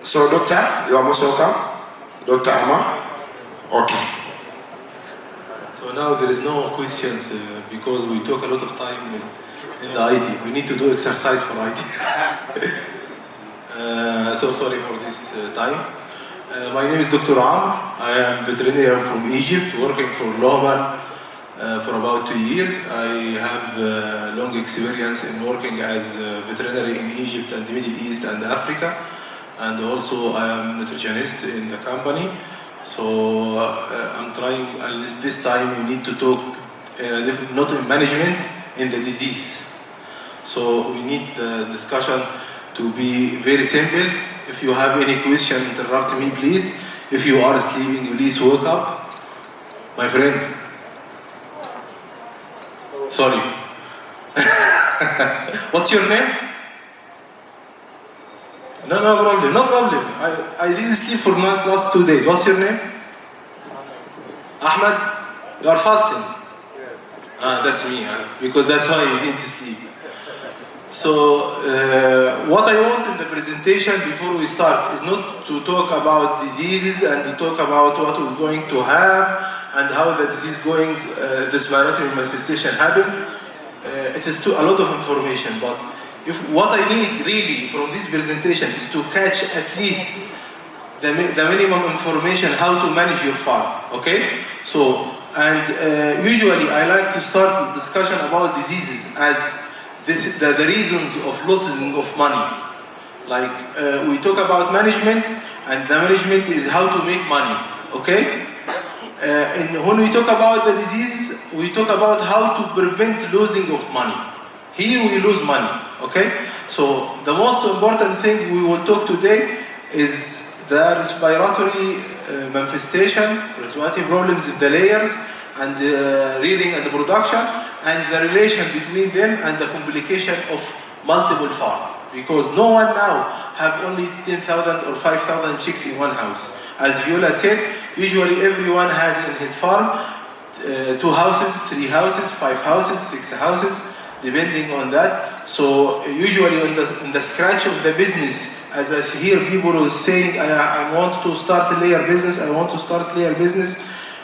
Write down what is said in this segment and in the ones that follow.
So, Doctor, you are most welcome. Dr. Amma. Okay. So now there is no questions because we took a lot of time in the IT. We need to do exercise for IT. So sorry for this time. My name is Dr. Am. I am veterinarian from Egypt, working for Lohman for about 2 years. I have long experience in working as a veterinary in Egypt and the Middle East and Africa. And also I am nutritionist in the company. So I'm trying, this time we need to talk not in management, in the diseases. So we need the discussion to be very simple. If you have any question, interrupt me please. If you are sleeping, please wake up. My friend. Sorry. What's your name? No problem, no problem. I didn't sleep for the last 2 days. What's your name? Ahmed? You are fasting? Yes. That's me, because that's why you didn't sleep. So, what I want in the presentation before we start is not to talk about diseases and to talk about what we're going to have and how the disease going, this respiratory manifestation happen. It is a lot of information, but what I need really from this presentation is to catch at least the minimum information how to manage your farm, okay? So, and usually I like to start with discussion about diseases as the reasons of losses of money. Like we talk about management, and the management is how to make money, okay? And when we talk about the disease, we talk about how to prevent losing of money. Here we lose money, okay? So the most important thing we will talk today is the respiratory manifestation, respiratory problems in the layers, and the rearing and the production, and the relation between them and the complication of multiple farms. Because no one now have only 10,000 or 5,000 chicks in one house. As Viola said, usually everyone has in his farm 2 houses, 3 houses, 5 houses, 6 houses, depending on that. So usually in the scratch of the business, as I hear people saying, I want to start a layer business, I want to start layer business.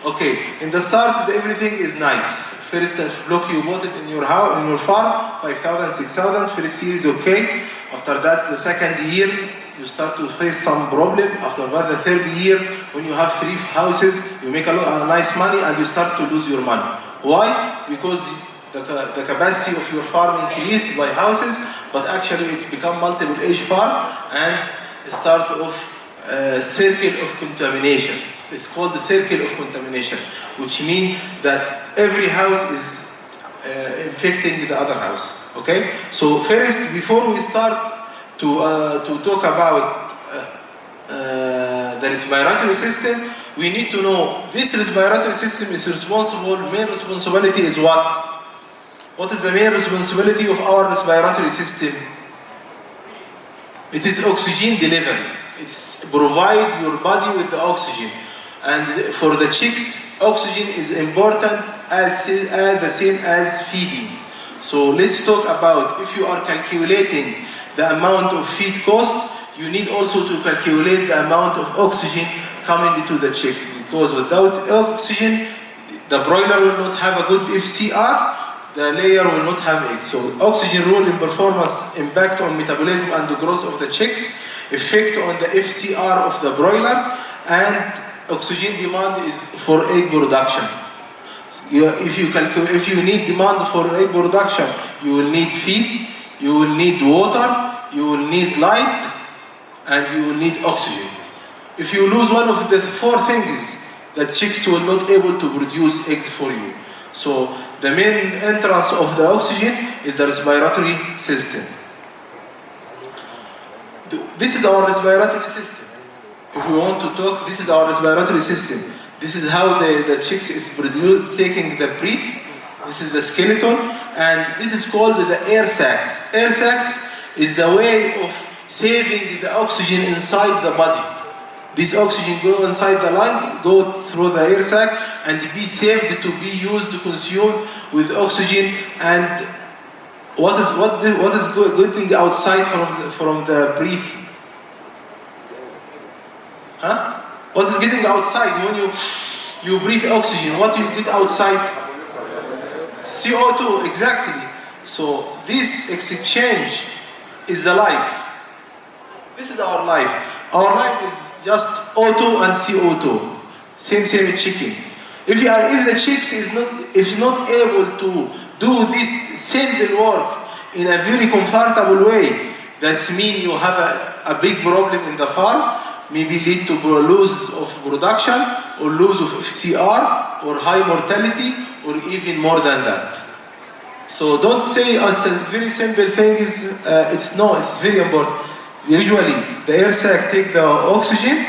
Okay, in the start, everything is nice. First block you bought it in your house, in your farm, 5,000, 6,000, first year is okay. After that, the second year, you start to face some problem. After that, the third year, when you have 3 houses, you make a nice money and you start to lose your money. Why? Because the capacity of your farm increased by houses, but actually it become multiple age farm and start of circle of contamination. It's called the circle of contamination, which means that every house is infecting the other house. Okay? So first, before we start to talk about the respiratory system, we need to know this respiratory system is responsible. Main responsibility is what? What is the main responsibility of our respiratory system? It is oxygen delivery. It's provide your body with the oxygen. And for the chicks, oxygen is important as the same as feeding. So let's talk about, if you are calculating the amount of feed cost, you need also to calculate the amount of oxygen coming into the chicks, because without oxygen, the broiler will not have a good FCR, the layer will not have eggs. So oxygen role in performance, impact on metabolism and the growth of the chicks, effect on the FCR of the broiler, and oxygen demand is for egg production. If you need demand for egg production, you will need feed, you will need water, you will need light, and you will need oxygen. If you lose one of the 4 things, the chicks will not able to produce eggs for you. So the main entrance of the oxygen is the respiratory system. This is our respiratory system. If we want to talk, this is our respiratory system. This is how the chicks is produced, taking the breath. This is the skeleton, and this is called the air sacs. Air sacs is the way of saving the oxygen inside the body. This oxygen go inside the lung, go through the air sac, and be saved to be used to consume with oxygen. And what is good thing outside from the breath? Huh? What is getting outside when you breathe oxygen? What do you get outside? CO2, exactly. So this exchange is the life. This is our life. Our life is just O2 and CO2. Same chicken. If the chicks is not able to do this simple work in a very comfortable way, that means you have a big problem in the farm, maybe lead to loss of production or loss of FCR or high mortality or even more than that. So don't say as a very simple thing is it's very important. Usually the air sac take the oxygen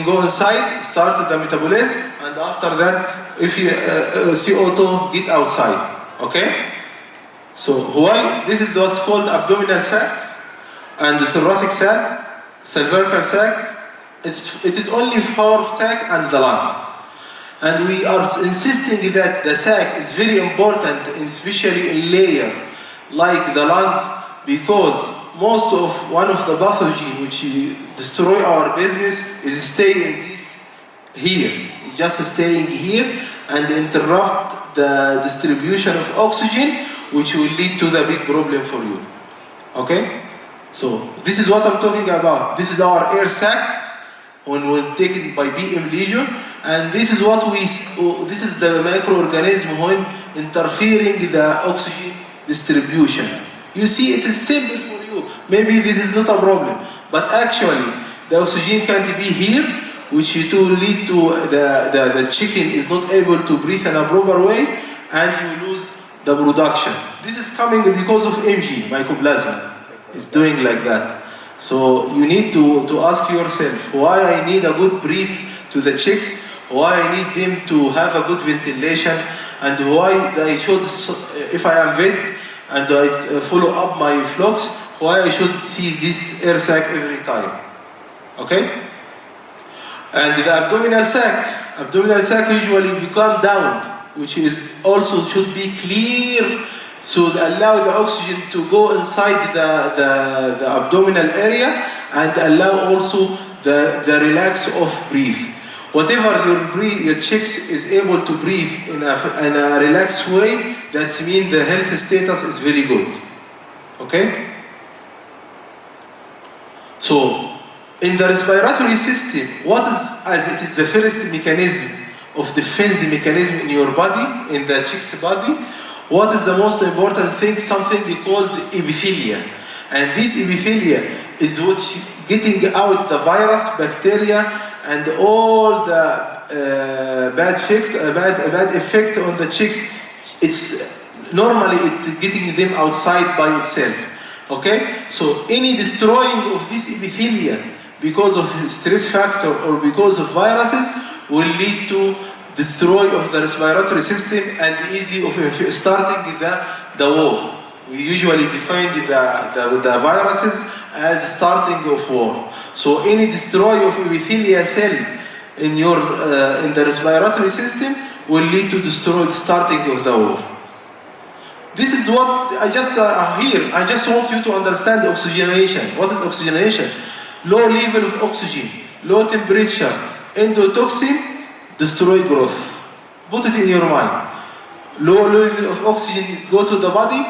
go inside, start the metabolism, and after that, if you CO2 get outside. Okay? So why? This is what's called abdominal sac and the thoracic sac, cervical sac. It is only for sac and the lung. And we are insisting that the sac is very important, especially in layer like the lung, because one of the pathogens which destroy our business is staying here. It's just staying here and interrupt the distribution of oxygen, which will lead to the big problem for you. Okay? So this is what I'm talking about. This is our air sac when we're taken by BM lesion, and this is this is the microorganism when interfering the oxygen distribution. You see, it is simple for you. Maybe this is not a problem, but actually the oxygen can't be here, which will lead to the chicken is not able to breathe in a proper way, and you lose the production. This is coming because of MG, mycoplasma. It's doing like that. So you need to ask yourself, why I need a good breath to the chicks, why I need them to have a good ventilation, and why I should, if I am vet and I follow up my flocks, why I should see this air sac every time. Okay? And the abdominal sac usually become down, which is also should be clear, so allow the oxygen to go inside the abdominal area and allow also the relax of breathe. Whatever your chicks is able to breathe in a relaxed way, that means the health status is very good. Okay? So, in the respiratory system, as it is the first mechanism of defense mechanism in your body, in the chick's body, what is the most important thing? Something called epithelia. And this epithelia is which getting out the virus, bacteria, and all the bad effect on the chicks. It's normally getting them outside by itself. Okay? So any destroying of this epithelia because of stress factor or because of viruses will lead to destroy of the respiratory system and easy of starting the war. We usually define the viruses as starting of war. So any destroy of epithelial cell in the respiratory system will lead to destroy the starting of the war. This is what I just here. I just want you to understand the oxygenation. What is oxygenation? Low level of oxygen, low temperature, endotoxin, destroy growth. Put it in your mind. Low level of oxygen go to the body,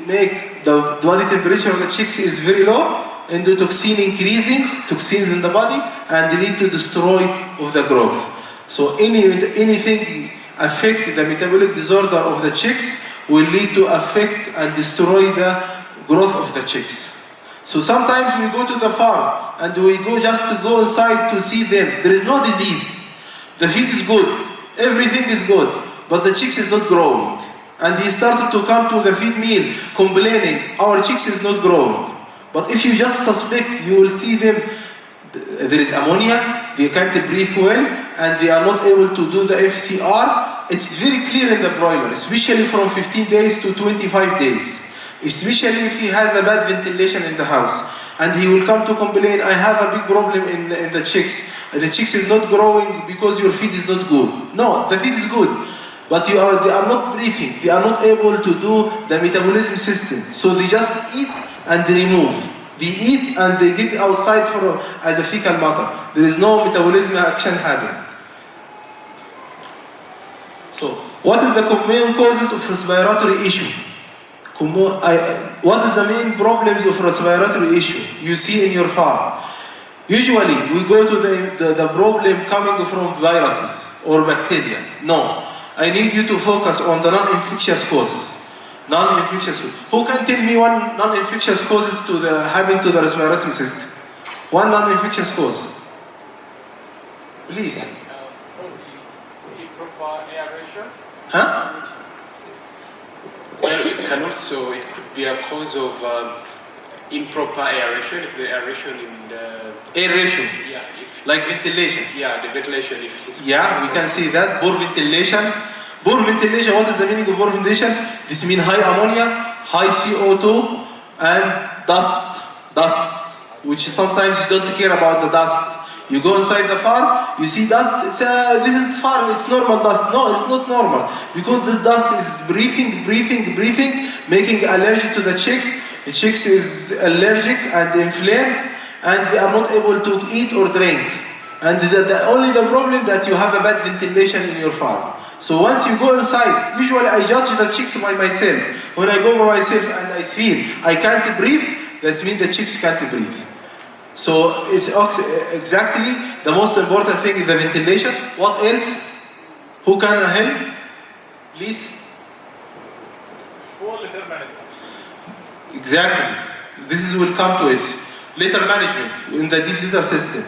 make the body temperature of the chicks is very low, endotoxin increasing, toxins in the body, and lead to destroy of the growth. So anything affect the metabolic disorder of the chicks will lead to affect and destroy the growth of the chicks. So sometimes we go to the farm and we go just to go inside to see them. There is no disease. The feed is good. Everything is good. But the chicks is not growing. And he started to come to the feed meal complaining, our chicks is not growing. But if you just suspect, you will see them, there is ammonia, they can't breathe well, and they are not able to do the FCR. It's very clear in the broiler, especially from 15 days to 25 days. Especially if he has a bad ventilation in the house. And he will come to complain, I have a big problem in the chicks. The chicks is not growing because your feed is not good. No, the feed is good. But they are not breathing. They are not able to do the metabolism system. So they just eat and remove. They eat and they get outside as a fecal matter. There is no metabolism action happening. So, what is the main causes of respiratory issue? What is the main problems of respiratory issue you see in your farm? Usually, we go to the problem coming from viruses or bacteria. No, I need you to focus on the non-infectious causes. Non-infectious. Who can tell me one non-infectious causes happen to the respiratory system? One non-infectious cause. Please. Improper aeration. Huh? Well, it could be a cause of improper aeration, if the aeration in the... Aeration. Yeah. Like ventilation. Yeah, the ventilation. Yeah, we can see that. Poor ventilation. Poor ventilation, what is the meaning of poor ventilation? This means high ammonia, high CO2, and dust, which sometimes you don't care about the dust. You go inside the farm, you see dust, this is farm, it's normal dust. No, it's not normal, because this dust is breathing, making allergic to the chicks. The chicks is allergic and inflamed, and they are not able to eat or drink. And only the problem that you have a bad ventilation in your farm. So once you go inside, usually I judge the chicks by myself. When I go by myself and I feel I can't breathe, that means the chicks can't breathe. So it's exactly the most important thing is the ventilation. What else? Who can help? Please. Poor litter management. Exactly. This will come to it. Litter management in the deep litter system.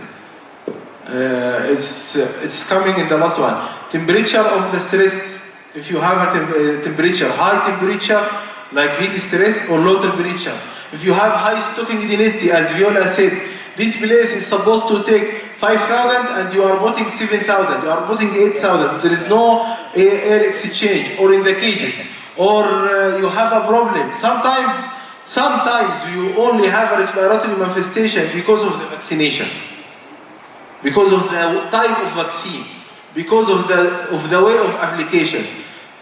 It's coming in the last one. Temperature of the stress. If you have a temperature, high temperature, like heat stress, or low temperature. If you have high stocking density, as Viola said, this place is supposed to take 5,000 and you are putting 7,000, you are putting 8,000. There is no air exchange, or in the cages, or you have a problem. Sometimes you only have a respiratory manifestation because of the vaccination, because of the type of vaccine, because of the way of application.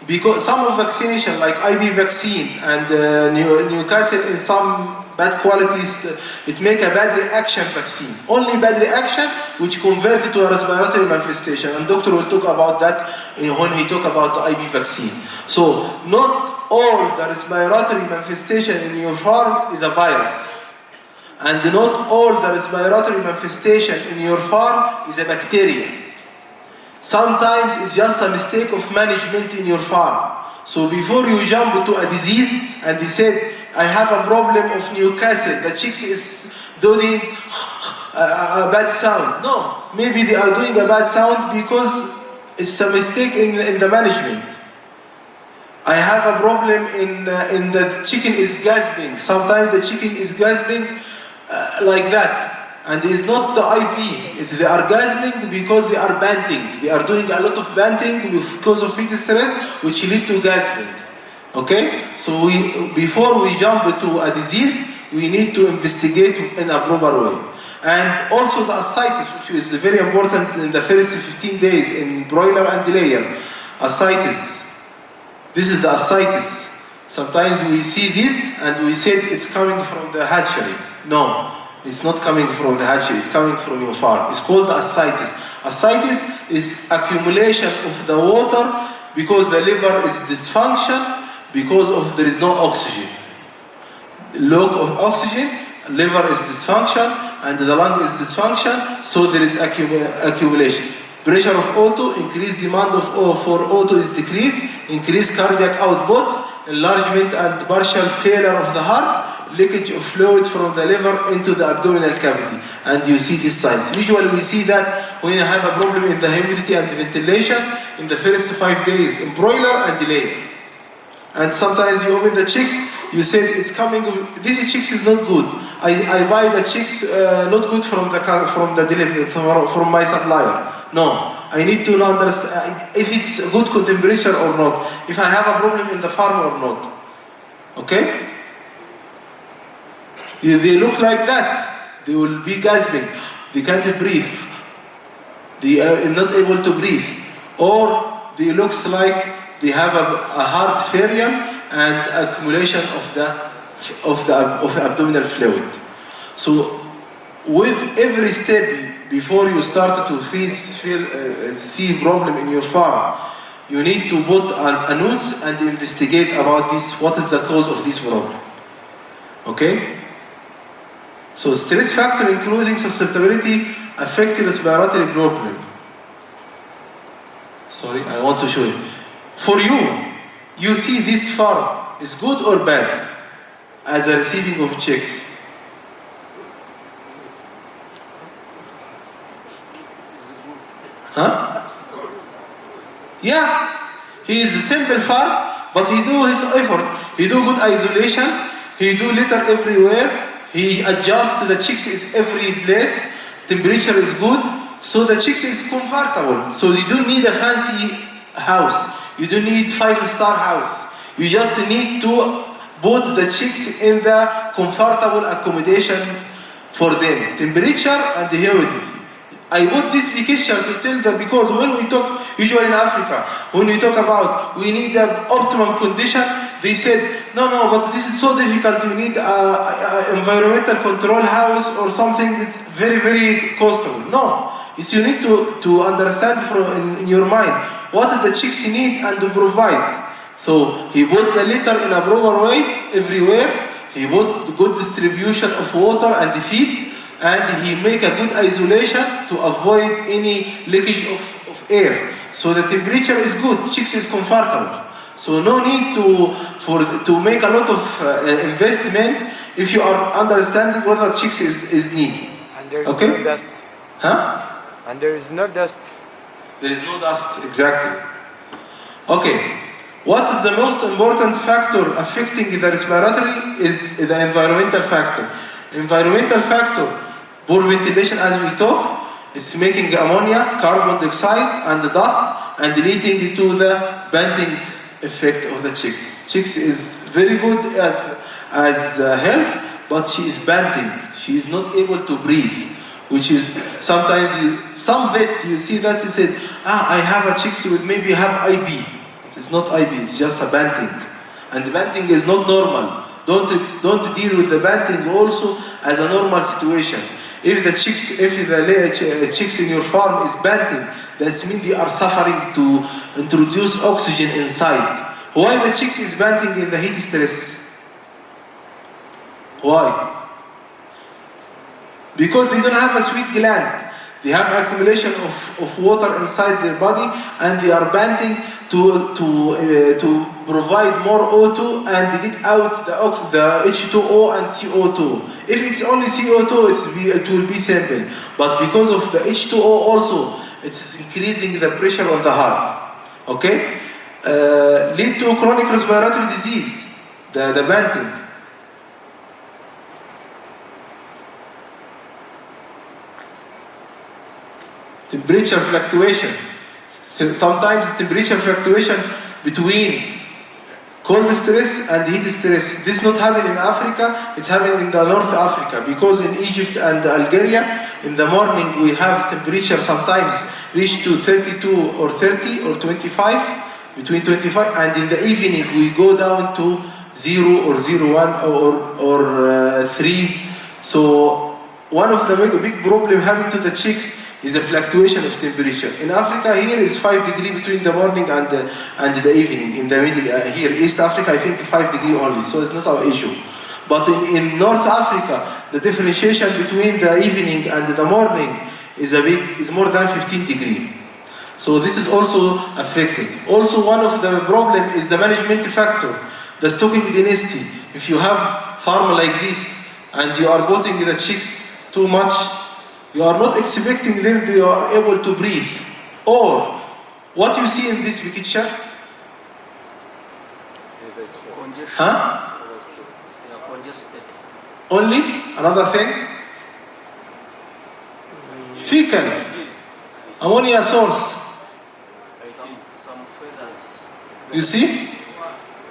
Because some of vaccination, like IV vaccine and Newcastle, in some bad qualities, it make a bad reaction vaccine. Only bad reaction which converted to a respiratory manifestation. And doctor will talk about that when he talk about the IV vaccine. So not all the respiratory manifestation in your farm is a virus. And not all the respiratory manifestation in your farm is a bacteria. Sometimes it's just a mistake of management in your farm. So before you jump to a disease and they said, I have a problem of Newcastle, the chicks is doing a bad sound. No, maybe they are doing a bad sound because it's a mistake in the management. I have a problem in the chicken is gasping. Sometimes the chicken is gasping like that. And it's not the IP, they are gasping because they are banting. They are doing a lot of banting because of heat stress, which lead to gasping. Okay? So before we jump to a disease, we need to investigate in a proper way. And also the ascites, which is very important in the first 15 days in broiler and layer. Ascites. This is the ascites. Sometimes we see this and we say it's coming from the hatchery. No. It's not coming from the hatchery, it's coming from your farm. It's called ascites. Ascites is accumulation of the water because the liver is dysfunction, because there is no oxygen. Lack of oxygen, liver is dysfunction, and the lung is dysfunction, so there is accumulation. Pressure of O2, increased demand for O2 is decreased, increased cardiac output, enlargement and partial failure of the heart, leakage of fluid from the liver into the abdominal cavity, and you see these signs. Usually we see that when you have a problem in the humidity and the ventilation in the first 5 days in broiler and layer. And sometimes you open the chicks, you say it's coming, this chicks is not good. I buy the chicks not good from my supplier. No, I need to understand if it's good temperature or not, if I have a problem in the farm or not. Okay? They look like that. They will be gasping. They can't breathe. They are not able to breathe. Or they looks like they have a heart failure and accumulation of the abdominal fluid. So with every step before you start to see problem in your farm, you need to put a notes and investigate about this, what is the cause of this problem. Okay? So stress factor including susceptibility affect respiratory problem. Sorry, I want to show you. For you see this farm is good or bad as a receiving of chicks? Huh? Yeah, he is a simple farm, but he do his effort. He do good isolation. He do litter everywhere. He adjusts the chicks in every place. Temperature is good, so the chicks is comfortable. So you don't need a fancy house. You don't need 5-star house. You just need to put the chicks in the comfortable accommodation for them. Temperature and humidity. I put this picture to tell them, because when we talk, usually in Africa, when we talk about we need the optimum condition, they said, no, but this is so difficult, you need an environmental control house or something that's very, very costly. No, it's you need to understand in your mind what the chicks need and to provide. So he put the litter in a proper way everywhere, he put good distribution of water and feed, and he make a good isolation to avoid any leakage of air. So the temperature is good, chicks is comfortable. So no need to make a lot of investment if you are understanding what the chicks is need. And there is okay? no dust. Huh? And there is no dust. There is no dust, exactly. Okay. What is the most important factor affecting the respiratory is the environmental factor. Environmental factor, poor ventilation as we talk, is making ammonia, carbon dioxide and the dust and leading to the banding effect of the chicks. Chicks is very good as health, but she is banding. She is not able to breathe, which is sometimes some vet you see that you said, I have a chicks with maybe have IB. It's not IB, it's just a banding. And the banding is not normal. Don't deal with the banding also as a normal situation. If the chicks in your farm is banding, that means they are suffering to introduce oxygen inside. Why the chicks is banding in the heat stress? Why? Because they don't have a sweat gland. They have accumulation of water inside their body, and they are banding to provide more O2 and get out the H2O and CO2. If it's only CO2, it will be simple. But because of the H2O also, it's increasing the pressure on the heart. Okay? Lead to chronic respiratory disease, the banding. Temperature fluctuation. Sometimes temperature fluctuation between cold stress and heat stress. This not happen in Africa, it happen in the North Africa, because in Egypt and Algeria, in the morning we have temperature sometimes reach to 32 or 30 or 25, between 25, and in the evening we go down to 0 or 0.1 or 3. So one of the big problem having to the chicks is a fluctuation of temperature. In Africa here is 5 degrees between the morning and the evening. In the middle here, East Africa, I think 5 degrees only, so it's not our issue. But in North Africa, the differentiation between the evening and the morning is more than 15 degrees. So this is also affecting. Also one of the problem is the management factor, the stocking dynasty. If you have farm like this and you are putting the chicks too much, you are not expecting them to are able to breathe. Or what you see in this picture? Congestion. Huh? They are congested. Only another thing? Fecal. Ammonia source. Some feathers. You see?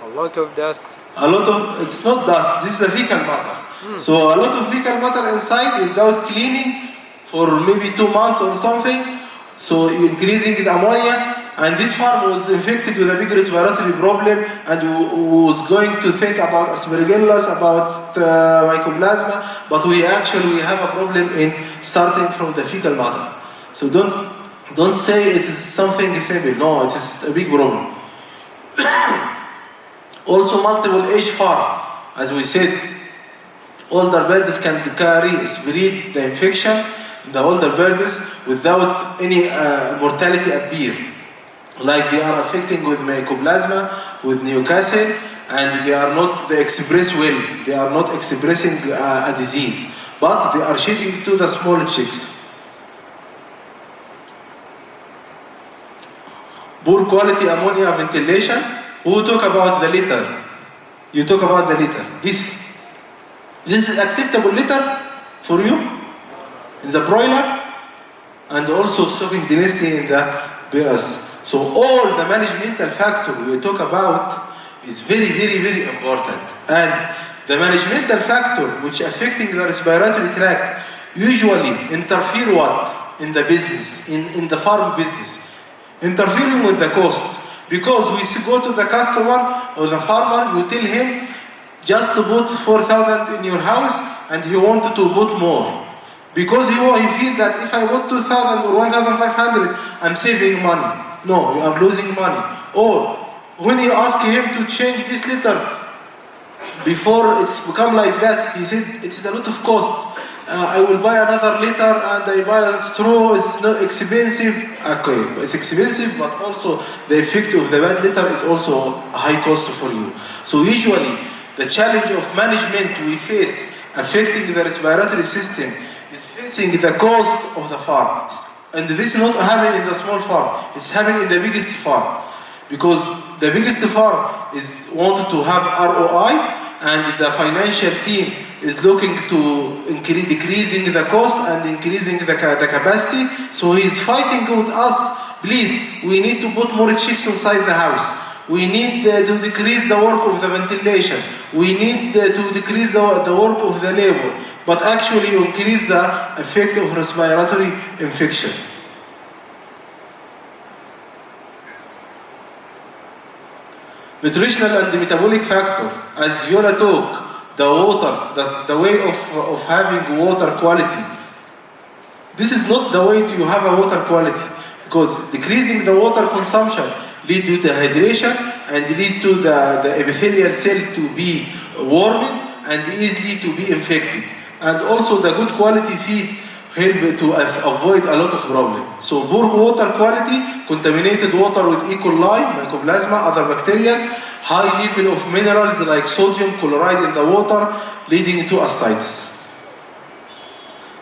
A lot of dust. It's not dust, this is a fecal matter. So a lot of fecal matter inside without cleaning for maybe 2 months or something. So you're increasing the ammonia and this farm was infected with a big respiratory problem, and was going to think about Aspergillus, about Mycoplasma, but we actually have a problem in starting from the fecal matter. So don't say it is something simple. No, it is a big problem. Also, multiple age farm, as we said, older birds can spread the infection in the older birds without any mortality appear. Like they are affecting with Mycoplasma, with Newcastle, and they are not the express well. They are not expressing a disease, but they are shedding to the small chicks. Poor quality ammonia ventilation. Who talk about the litter? You talk about the litter. This is acceptable litter for you in the broiler, and also stocking dynasty in the bears. So all the managemental factor we talk about is very, very, very important. And the managemental factor which affecting the respiratory tract usually interfere what? In the business, in the farm business. Interfering with the cost. Because we go to the customer or the farmer, you tell him, just to put 4,000 in your house, and he wanted to put more. Because he feels that if I put 2,000 or 1,500, I'm saving money. No, you are losing money. Or when you ask him to change this litter, before it's become like that, he said it is a lot of cost. I will buy another litter and I buy a straw, it's not expensive. Okay, it's expensive, but also the effect of the bad litter is also a high cost for you. So usually, the challenge of management we face affecting the respiratory system is facing the cost of the farm. And this is not happening in the small farm, it's happening in the biggest farm. Because the biggest farm is wanted to have ROI, and the financial team is looking to decreasing the cost and increasing the capacity. So he is fighting with us, please, we need to put more chicks inside the house. We need to decrease the work of the ventilation. We need to decrease the work of the labor. But actually increase the effect of respiratory infection. Nutritional and metabolic factor, as Viola talked, the water, the way of having water quality. This is not the way to have a water quality, because decreasing the water consumption lead to dehydration and lead to the epithelial cell to be warmed and easily to be infected. And also the good quality feed help to avoid a lot of problems. So poor water quality, contaminated water with E. coli, Mycoplasma, other bacteria, high level of minerals like sodium chloride in the water, leading to ascites.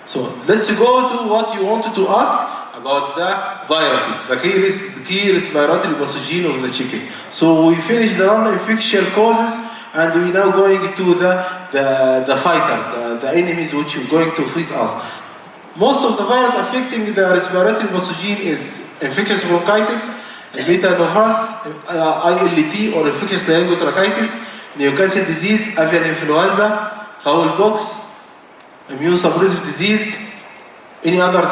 So let's go to what you wanted to ask about the viruses, the key respiratory pathogen of the chicken. So we finished the non-infectious causes, and we're now going to the fighters, the enemies which are going to face us. Most of the virus affecting the respiratory pathogen is infectious bronchitis, metanovirus, ILT or infectious laryngotracheitis, Newcastle disease, avian influenza, fowl pox, immune suppressive disease, any other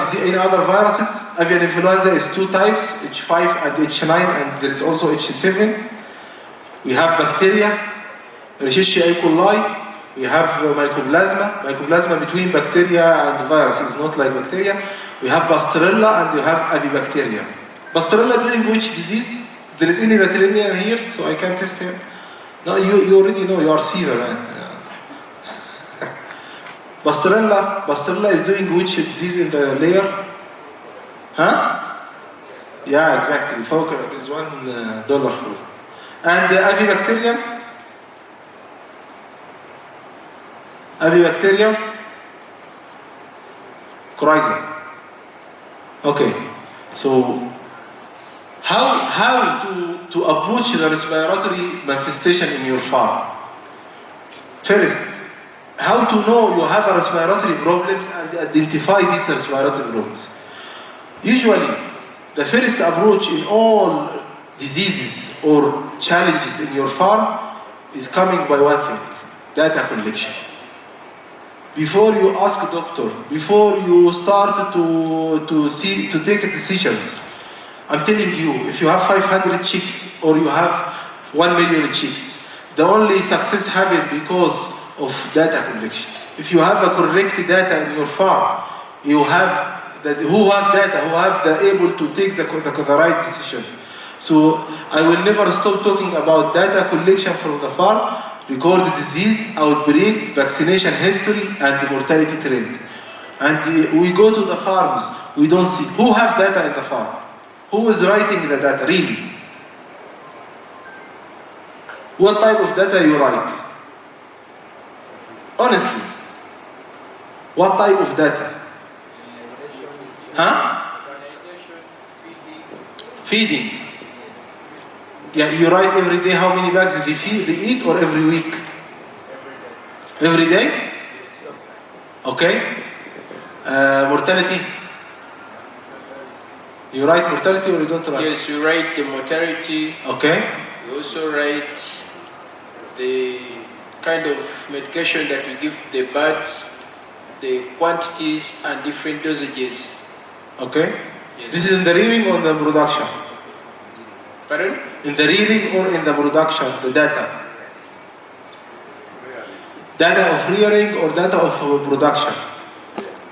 viruses. Avian influenza is two types, H5 and H9, and there is also H7. We have bacteria, Rickettsia E. coli. We have Mycoplasma between bacteria and viruses, not like bacteria. We have Pasteurella and we have Avibacteria. Pasteurella doing which disease? There is any veterinarian here, so I can test him. No, you already know, you are Caesar, man. Pasteurella is doing which disease in the layer? Huh? Yeah, exactly. Fokker is $1 for. And Avibacterium, coryza. Okay, so how to approach the respiratory manifestation in your farm? First, how to know you have a respiratory problems and identify these respiratory problems. Usually, the first approach in all diseases or challenges in your farm is coming by one thing: data collection. Before you ask a doctor, before you start to take decisions, I'm telling you, if you have 500 chicks or you have 1 million chicks, the only success happened because of data collection. If you have a correct data in your farm, you have who have data, who have the able to take the right decision. So I will never stop talking about data collection from the farm, record disease, outbreak, vaccination history, and the mortality trend. And we go to the farms, we don't see who have data in the farm. Who is writing the data, really? What type of data you write? Honestly. What type of data? Huh? Feeding. Yeah, you write every day how many bags they eat, or every week? Every day? Okay. Mortality? You write mortality or you don't write? Yes, we write the mortality. Okay. We also write the kind of medication that we give the birds, the quantities and different dosages. Okay. Yes. This is in the rearing or the production? Pardon? In the rearing or in the production, the data? Data of rearing or data of production?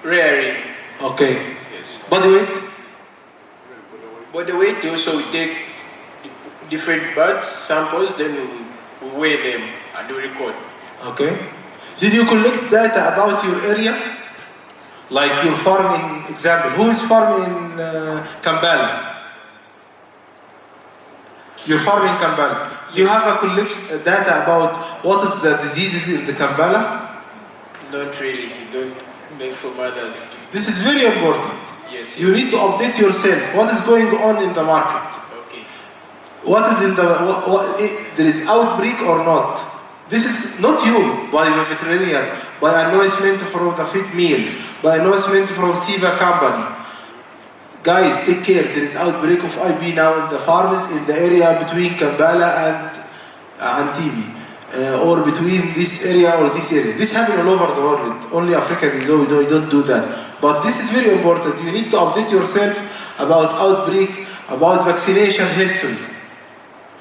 Rearing. Okay. Yes. Body weight? Body weight, also we take different birds samples, then we weigh them and we record. Okay. Did you collect data about your area? Like your farm, in example. Who is farming in Kampala? Your farm in Kampala. Do you have a collection data about what is the diseases in the Kampala? Not really, you don't make from others. This is very important. Yes. You need to update yourself. What is going on in the market? Okay. What is in the there is outbreak or not? This is not you by the veterinarian, by announcement from the feed mills, by announcement from SIVA company. Guys, take care. There is outbreak of IB now in the farms in the area between Kampala and TV, or between this area or this area. This happens all over the world. Only Africa we don't do that. But this is very important. You need to update yourself about outbreak, about vaccination history.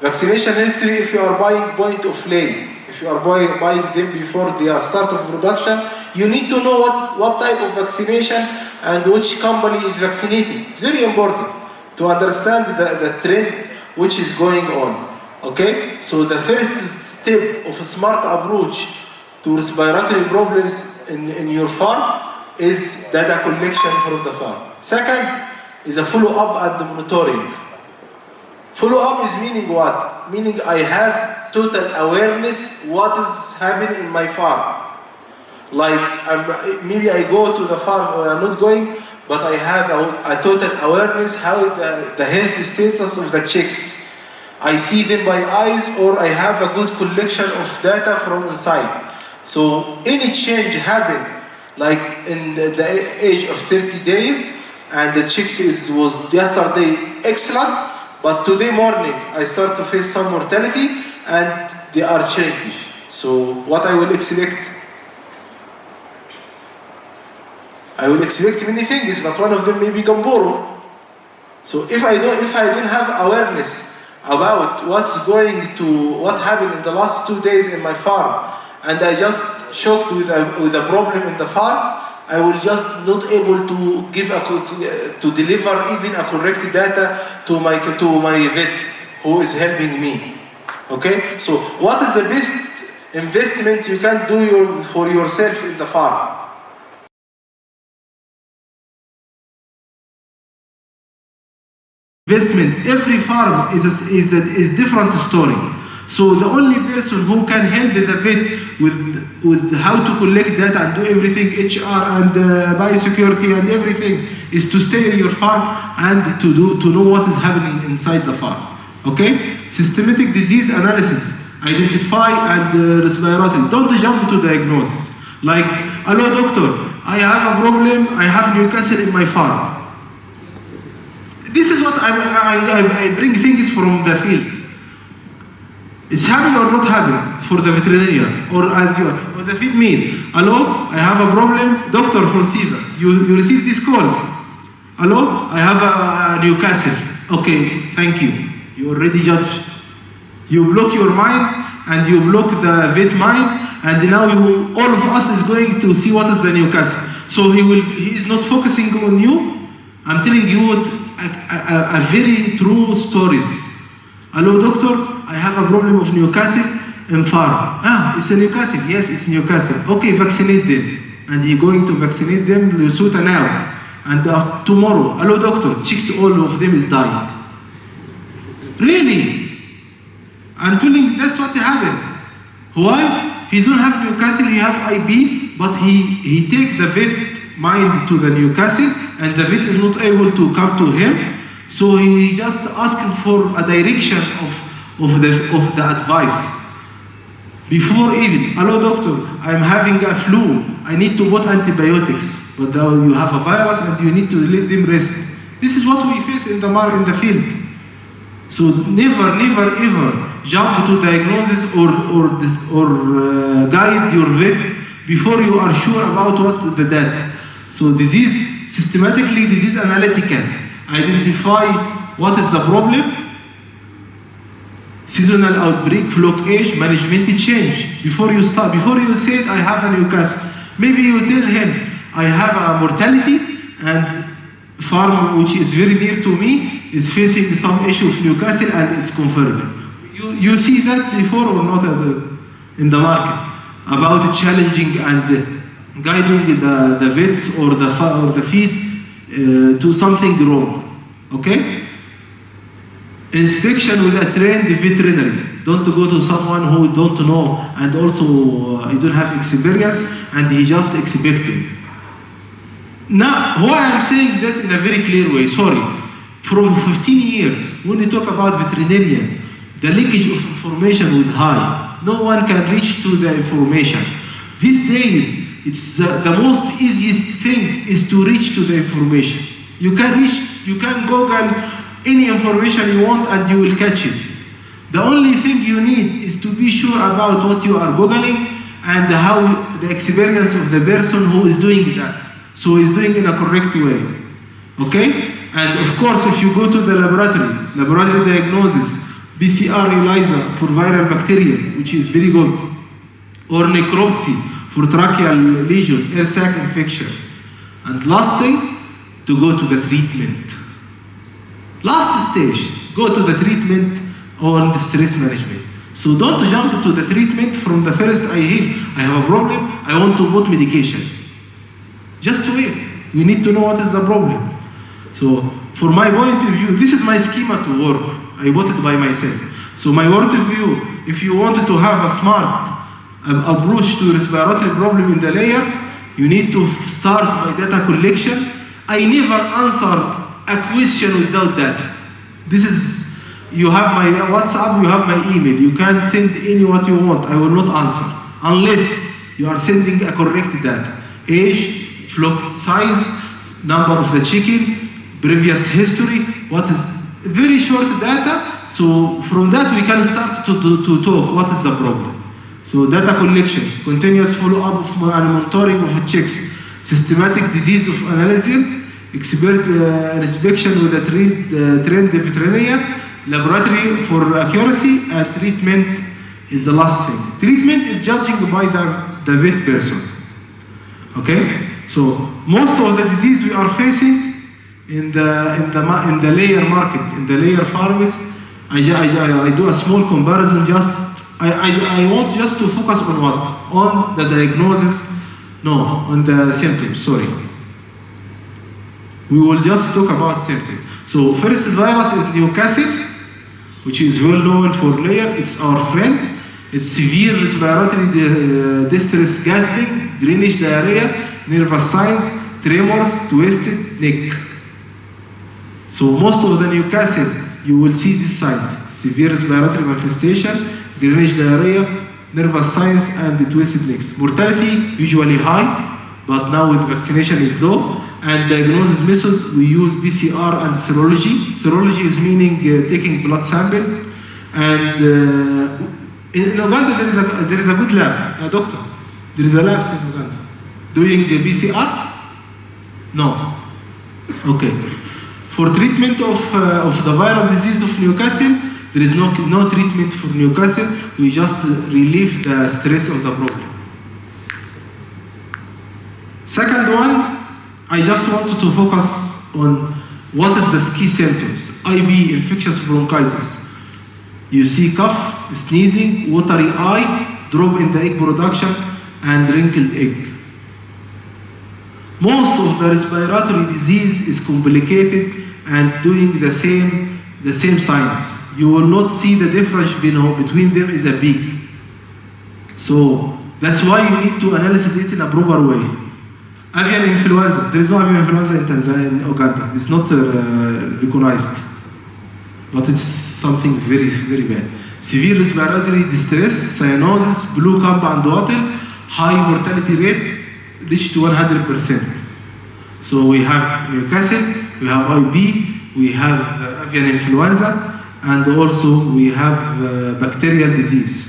Vaccination history, if you are buying point of lay, if you are buying them before they are start of production, you need to know what type of vaccination and which company is vaccinating. It's very important to understand the trend which is going on. Okay? So the first step of a smart approach to respiratory problems in your farm is data collection from the farm. Second is a follow-up and monitoring. Follow-up is meaning what? Meaning I have total awareness what is happening in my farm. Like maybe I go to the farm or I'm not going, but I have a total awareness how the health status of the chicks. I see them by eyes, or I have a good collection of data from inside. So any change happen, like in the age of 30 days, and the chicks was yesterday excellent, but today morning I start to face some mortality and they are changed. So what I will expect? I will expect many things, but one of them may be Gamboro. So if I don't have awareness about what happened in the last 2 days in my farm, and I just shocked with a problem in the farm, I will just not able to deliver even a correct data to my vet who is helping me. Okay, so what is the best investment you can do for yourself in the farm? Investment. Every farm is different story. So the only person who can help the vet with how to collect data and do everything, HR and biosecurity and everything, is to stay in your farm and to know what is happening inside the farm. Okay? Systematic disease analysis. Identify and respiratory. Don't jump to diagnosis. Like, hello doctor, I have a problem. I have Newcastle in my farm. This is what I bring things from the field. It's happening or not happening for the veterinarian or as you or the feed meal. Hello, I have a problem, doctor from SIVA. You receive these calls. Hello, I have a Newcastle. Okay, thank you. You already judge. You block your mind and you block the vet mind, and now all of us is going to see what is the Newcastle. So he is not focusing on you. I'm telling you a very true stories. Hello doctor, I have a problem of Newcastle in farm. It's a Newcastle. Yes, it's Newcastle. Okay, vaccinate them. And you're going to vaccinate them Lesotho now. And tomorrow, hello doctor, chicks all of them is dying. Really? I'm telling you, that's what happened. Why? He don't have Newcastle, he have IB, but he take the vet mind to the Newcastle, and the vet is not able to come to him. So he just asking for a direction of the advice. Before even, hello doctor, I'm having a flu, I need to put antibiotics, but now you have a virus and you need to let them rest. This is what we face in the field. So never ever jump to diagnosis or guide your vet before you are sure about what the data. So disease, systematically disease analytical, identify what is the problem, seasonal outbreak, flock age, management change. Before you say I have a Newcastle, maybe you tell him I have a mortality and farm which is very near to me is facing some issue of Newcastle and it's confirmed. You see that before or not in the market about challenging and guiding the vets or the feed to something wrong. Okay? Inspection with a trained veterinary. Don't go to someone who don't know and also you don't have experience and he just expecting. Now, why I'm saying this in a very clear way, sorry. From 15 years, when we talk about veterinarian, the leakage of information was high. No one can reach to the information. These days, it's the most easiest thing is to reach to the information. You can Google any information you want and you will catch it. The only thing you need is to be sure about what you are Googling and how the experience of the person who is doing that. So he's doing in a correct way. Okay? And of course, if you go to the laboratory diagnosis, PCR ELISA for viral bacteria, which is very good, or necropsy for tracheal lesion, air sac infection. And last thing, to go to the treatment. Last stage, go to the treatment on the stress management. So don't jump to the treatment from the first I have a problem, I want to put medication. Just wait. We need to know what is the problem. So, for my point of view, this is my schema to work. I bought it by myself. So my point of view, if you wanted to have a smart approach to respiratory problem in the layers, you need to start by data collection. I never answer a question without data. This is, you have my WhatsApp, you have my email. You can send any what you want. I will not answer unless you are sending a correct data. Age, flock size, number of the chicken, previous history, what is very short data. So from that we can start to talk what is the problem. So data collection, continuous follow-up of monitoring of checks, systematic disease of analysis, expert inspection with a trained veterinarian, laboratory for accuracy, and treatment is the last thing. Treatment is judging by the vet person. Okay? So most of the disease we are facing in the layer market, in the layer farms, I do a small comparison. I want just to focus on what? On the diagnosis, no, on the symptoms. Sorry. We will just talk about symptoms. So first virus is Newcastle, which is well known for layer. It's our friend. It's severe respiratory distress, gasping, greenish diarrhea, nervous signs, tremors, twisted neck. So most of the Newcastle, you will see these signs: severe respiratory manifestation, greenish diarrhea, nervous signs, and the twisted necks. Mortality usually high, but now with vaccination is low. And diagnosis methods, we use PCR and serology. Serology is meaning taking blood sample. And in Uganda, there is a good lab, doctor. There is a lab in Uganda. Doing PCR? No. Okay. For treatment of the viral disease of Newcastle, there is no treatment for Newcastle. We just relieve the stress of the problem. Second one, I just wanted to focus on what is the key symptoms. IB, infectious bronchitis. You see cough, sneezing, watery eye, drop in the egg production, and wrinkled egg. Most of the respiratory disease is complicated and doing the same signs. You will not see the difference between them is a big. So that's why you need to analyze it in a proper way. Avian influenza. There is no avian influenza in Tanzania, in Uganda. It's not recognized, but it's something very, very bad. Severe respiratory distress, cyanosis, blue cap and water, high mortality rate, reach to 100%. So we have Newcastle, we have IB, we have avian influenza, and also we have bacterial disease.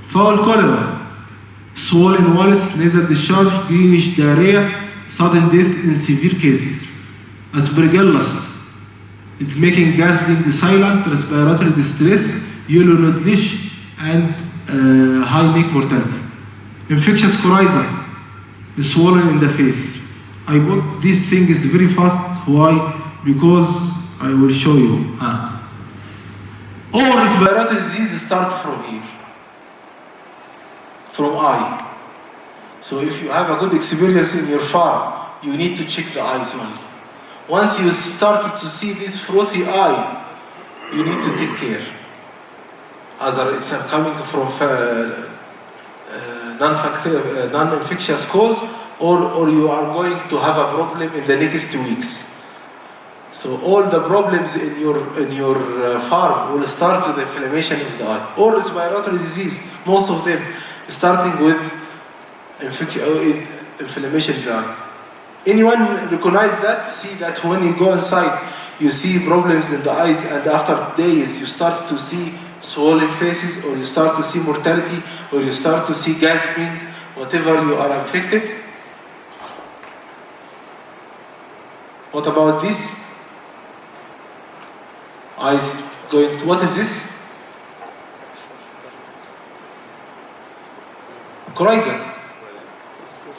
Fowl cholera, swollen wallets, nasal discharge, greenish diarrhea, sudden death in severe cases. Aspergillus, it's making gasping, silent, respiratory distress, yellow nodlish, and high neck mortality. Infectious coryza, swollen in the face. I put this thing is very fast. Why? Because I will show you. All respiratory disease start from here, from eye. So if you have a good experience in your farm, you need to check the eyes only. Once you started to see this frothy eye, you need to take care. Either it's coming from non-infectious cause, or you are going to have a problem in the next 2 weeks. So all the problems in your farm will start with inflammation in the eye. Or respiratory disease, most of them starting with inflammation in the eye. Anyone recognize that? See that when you go inside, you see problems in the eyes, and after days you start to see swollen faces, or you start to see mortality, or you start to see gasping, whatever you are infected. What about this? Eyes going to, what is this? Coryza.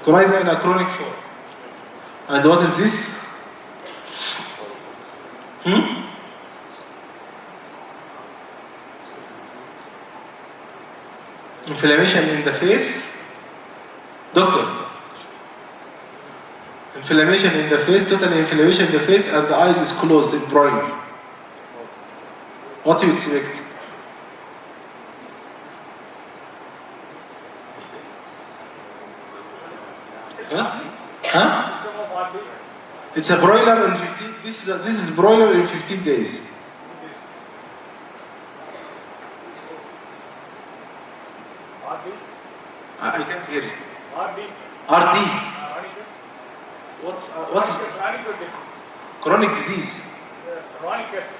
Coryza in a chronic form. And what is this? Inflammation in the face. Doctor. Inflammation in the face, total inflammation in the face, and the eyes is closed in broiling. What do you expect? It's a broiler in 15. This is broiler in 15 days. I can't hear it. RD. What's chronic disease? Chronic disease. Rhinitis.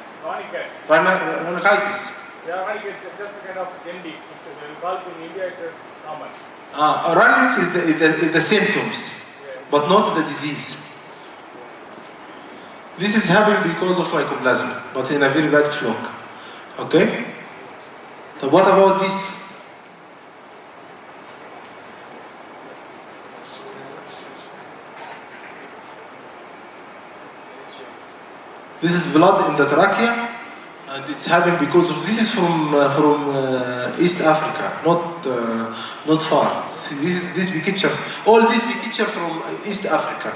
Rhinitis. Yeah, rhinitis is just a kind of ND. When you call it in India, it's just common. Rhinitis is the symptoms, but not the disease. This is happening because of mycoplasma, but in a very bad flock. Okay? So what about this? This is blood in the trachea, and it's happening because of this is from East Africa, not far. See, this picture, all these pictures from East Africa.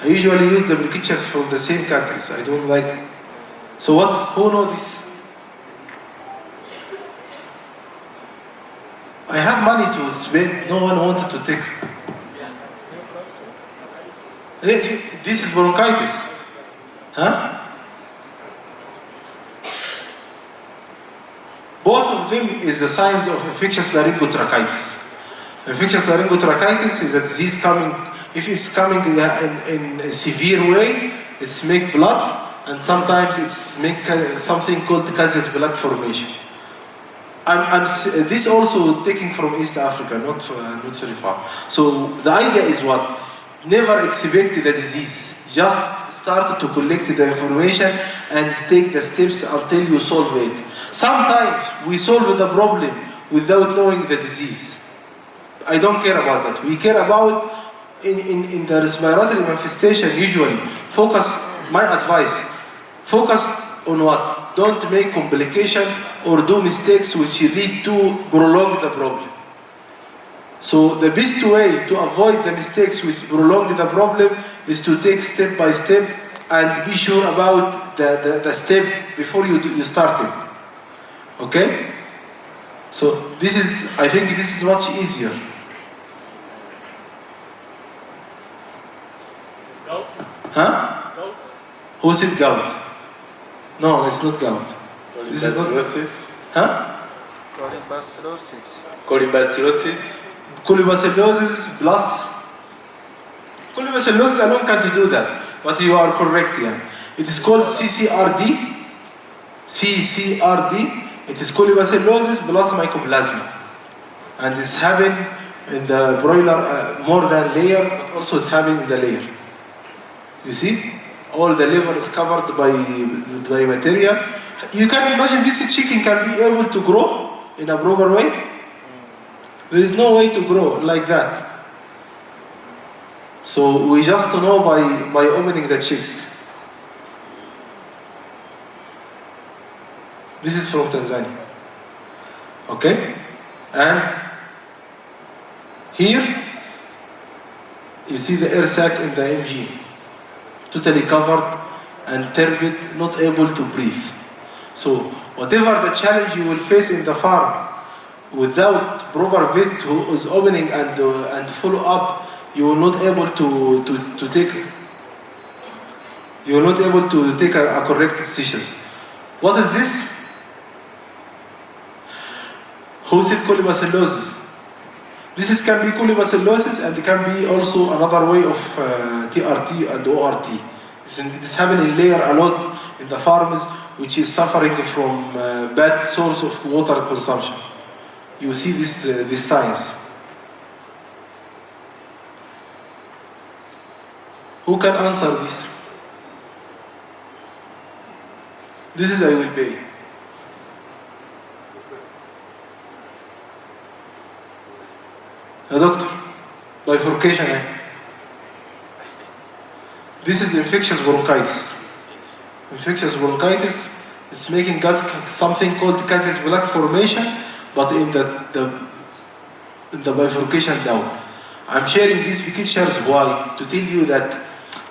I usually use the pictures from the same countries. I don't like. So what? Who know this? I have money to spend. No one wanted to take. This is bronchitis, huh? Both of them is the signs of infectious laryngotracheitis. Infectious laryngotracheitis is a disease coming, if it's coming in a severe way, it's make blood, and sometimes it's make something called caseous blood formation. This also taken from East Africa, not very far. So the idea is what? Never expect the disease, just start to collect the information and take the steps until you solve it. Sometimes we solve the problem without knowing the disease. I don't care about that. We care about in the respiratory manifestation usually. My advice, focus on what? Don't make complication or do mistakes which lead to prolong the problem. So the best way to avoid the mistakes which prolong the problem is to take step by step and be sure about the step before you start it. Okay? So I think this is much easier. Gout? Huh? Gout? Who said gout? No, it's not gout. This is not. Colibacillosis. Huh? Colibacillosis. Colibacillosis plus. Colibacillosis alone can't do that, but you are correct, yeah. It is called CCRD. CCRD. It is colibacillosis plus mycoplasma, and it's having in the broiler more than layer, but also it's having the layer. You see, all the liver is covered by material. You can imagine this chicken can be able to grow in a proper way. There is no way to grow like that. So we just know by opening the chicks. This is from Tanzania. Okay? And here you see the air sac in the MG. Totally covered and turbid, not able to breathe. So whatever the challenge you will face in the farm, without proper vet who is opening and follow up, you will not able to take a correct decision. What is this? Who said colibacillosis? This can be colibacillosis, and it can be also another way of TRT and ORT. It's happening layer a lot in the farms, which is suffering from bad source of water consumption. You see these signs. Who can answer this? This is I will pay. A doctor, bifurcation. This is infectious bronchitis. Infectious bronchitis is making something called casus black formation, but in the bifurcation down. I'm sharing these pictures why? To tell you that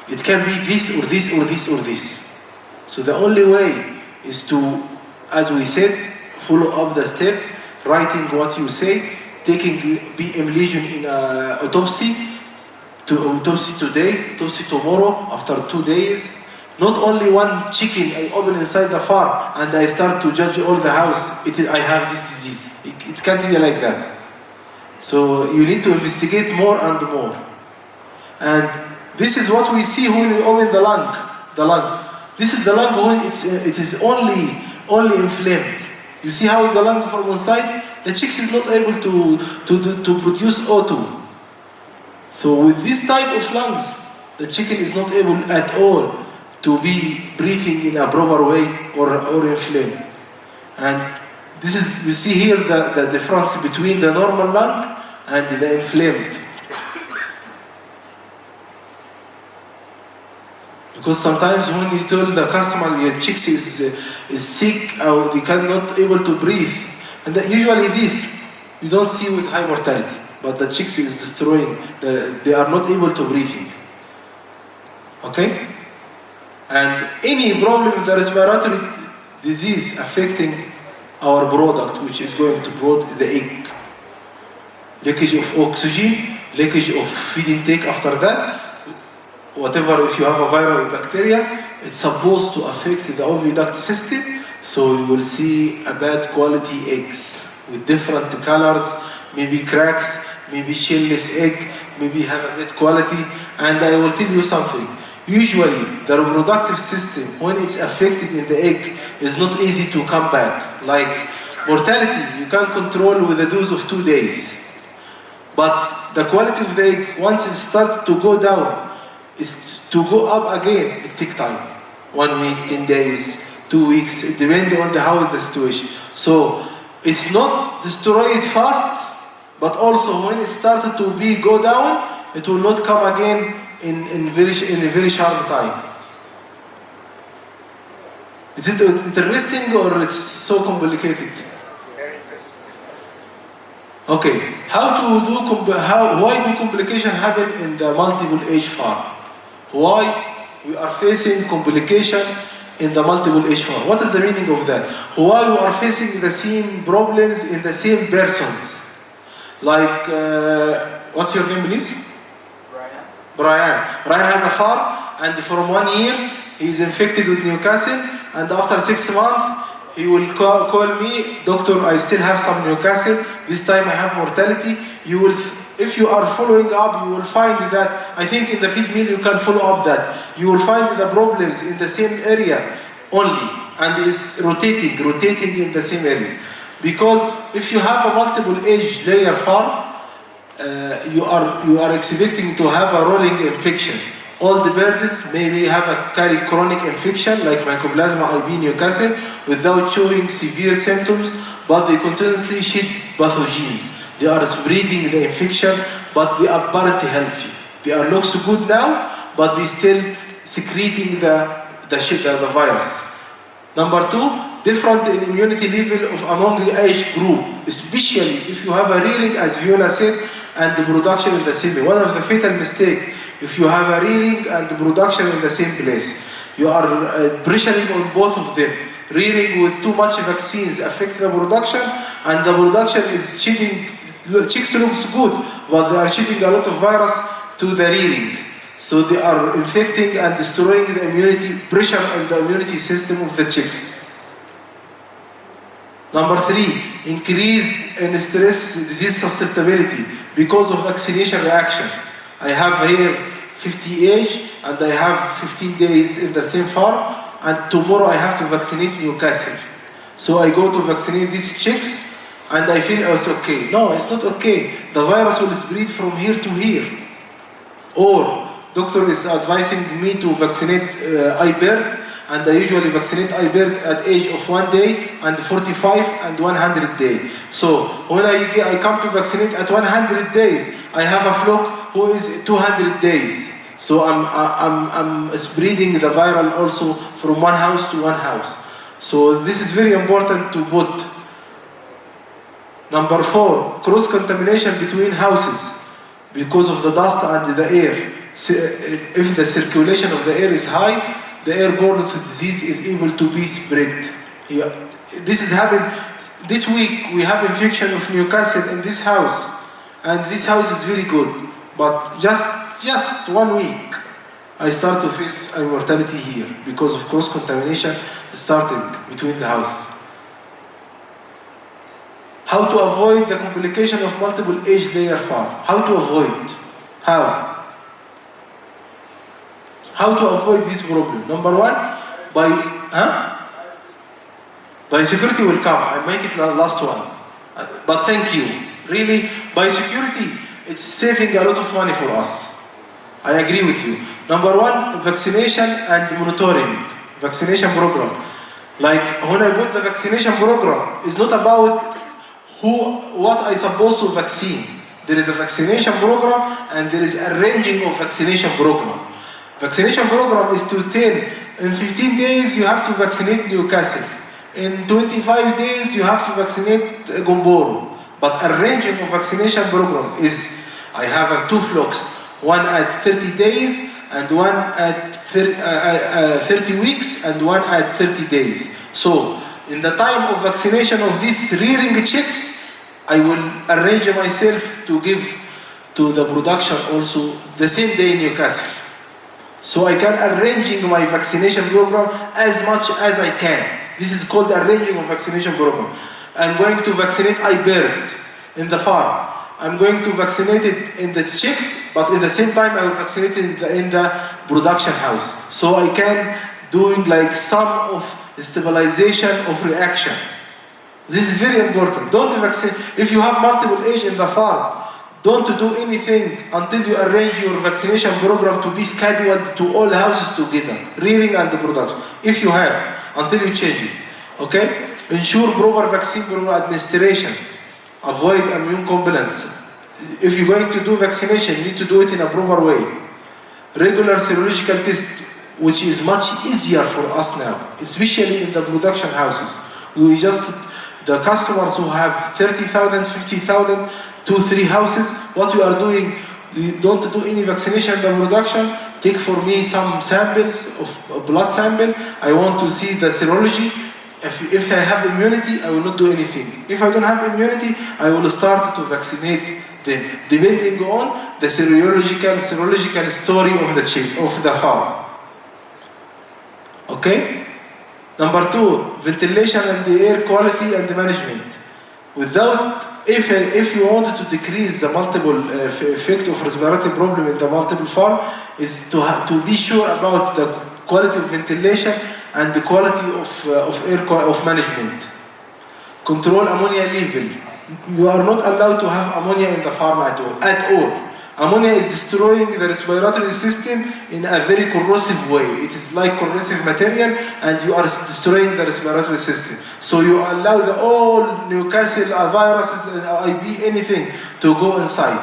it can be this or this or this or this. So the only way is to, as we said, follow up the step, writing what you say, taking BM lesion in autopsy today, autopsy tomorrow, after 2 days. Not only one chicken I open inside the farm and I start to judge all the house, I have this disease. It can't be like that. So you need to investigate more and more. And this is what we see when we open the lung. This is the lung when it is only inflamed. You see how is the lung from one side? The chicks is not able to produce O2. So with this type of lungs, the chicken is not able at all to be breathing in a proper way or inflamed. And this is, you see here the difference between the normal lung and the inflamed. Because sometimes when you tell the customer your chicks is sick or they cannot able to breathe, and usually this you don't see with high mortality, but the chicks is destroying, they are not able to breathe. Okay? And any problem with the respiratory disease affecting our product, which is going to produce the egg. Leakage of oxygen, leakage of feed intake after that, whatever, if you have a viral bacteria, it's supposed to affect the oviduct system, so you will see a bad quality eggs with different colors, maybe cracks, maybe shellless egg, maybe have a bad quality. And I will tell you something. Usually, the reproductive system, when it's affected in the egg, is not easy to come back. Like mortality, you can control with a dose of 2 days. But the quality of the egg, once it starts to go down, is To go up again, it takes time. 1 week, 10 days, 2 weeks, it depends on how the situation. So it's not destroyed fast, but also when it started to go down, it will not come again in a very short time. Is it interesting or it's so complicated? Okay, why do complications happen in the multiple age farm? Why we are facing complication in the multiple age farm? What is the meaning of that? Why we are facing the same problems in the same persons? Like, what's your name, please? Brian. Brian has a farm, and from 1 year he is infected with Newcastle, and after 6 months he will call me, doctor, I still have some Newcastle. This time I have mortality. If you are following up, you will find that, I think in the feed mill you can follow up that. You will find the problems in the same area only, and it's rotating in the same area. Because if you have a multiple age layer farm, you are expecting to have a rolling infection. All the birds maybe carry chronic infection like Mycoplasma IB Newcastle without showing severe symptoms, but they continuously shed pathogens. They are spreading the infection, but they are apparently healthy. They are not so good now, but they still secreting the virus. Number 2, different in immunity level among the age group, especially if you have a rearing, as Viola said, and the production in the same. One of the fatal mistakes, if you have a rearing and the production in the same place, you are pressuring on both of them. Rearing with too much vaccines affect the production, and the production is shedding. Chicks looks good, but they are shedding a lot of virus to the rearing. So they are infecting and destroying the immunity pressure on the immunity system of the chicks. Number 3, increased in stress disease susceptibility because of vaccination reaction. I have here 50 age and I have 15 days in the same farm, and tomorrow I have to vaccinate Newcastle. So I go to vaccinate these chicks and I feel it's okay. No, it's not okay. The virus will spread from here to here. Or doctor is advising me to vaccinate iBird, and I usually vaccinate iBird at age of 1 day and 45 and 100 days. So when I come to vaccinate at 100 days, I have a flock who is 200 days. So I'm spreading the viral also from one house to one house. So this is very important to put. Number 4, cross-contamination between houses because of the dust and the air. If the circulation of the air is high, the airborne disease is able to be spread. This is happened. This week we have infection of Newcastle in this house, and this house is very good. But just 1 week, I start to face a mortality here because of cross-contamination starting between the houses. How to avoid the complication of multiple age layer farm? How to avoid? How to avoid this problem? Number 1, biosecurity will come. I make it the last one. But thank you. Really, biosecurity, it's saving a lot of money for us. I agree with you. Number 1, vaccination and monitoring. Vaccination program. Like when I put the vaccination program, it's not about what I supposed to vaccine. There is a vaccination program and there is a ranging of vaccination program. Vaccination program is to tell in 15 days you have to vaccinate Newcastle. In 25 days you have to vaccinate Gumboro. But a ranging of vaccination program is, I have 2 flocks, one at 30 days and one at 30 weeks and one at 30 days. So in the time of vaccination of these rearing chicks, I will arrange myself to give to the production also the same day in Newcastle. So I can arranging my vaccination program as much as I can. This is called arranging of vaccination program. I'm going to vaccinate iBird in the farm. I'm going to vaccinate it in the chicks, but in the same time I will vaccinate it in the production house. So I can doing like some of stabilization of reaction. This is very important. Don't vaccinate. If you have multiple age in the farm, Don't do anything until you arrange your vaccination program to be scheduled to all houses together, rearing and production. If you have, until you change it. Okay? Ensure proper vaccine program administration. Avoid immune compliance. If you're going to do vaccination, you need to do it in a proper way. Regular serological test, which is much easier for us now, especially in the production houses. The customers who have 30,000, 50,000, 2-3 houses, what we are doing, we don't do any vaccination in the production. Take for me some samples of blood sample. I want to see the serology. If I have immunity, I will not do anything. If I don't have immunity, I will start to vaccinate them, depending on the serological story of the farm. Okay? Number 2, ventilation and the air quality and management. If you wanted to decrease the multiple effect of respiratory problem in the multiple farm, is to be sure about the quality of ventilation and the quality of management. Control ammonia level. You are not allowed to have ammonia in the farm at all. Ammonia is destroying the respiratory system in a very corrosive way. It is like corrosive material, and you are destroying the respiratory system. So you allow all Newcastle viruses, IB, anything to go inside.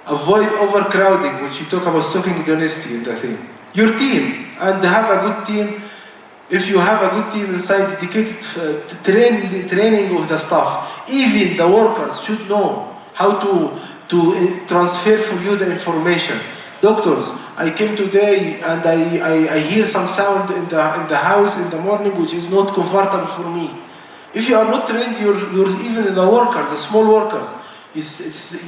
Avoid overcrowding, which you talk about stocking dynasty in the thing. Your team, and have a good team. If you have a good team inside, dedicated training of the staff, even the workers should know how to transfer for you the information. Doctors, I came today and I hear some sound in the house in the morning which is not comfortable for me. If you are not trained, even the workers, the small workers,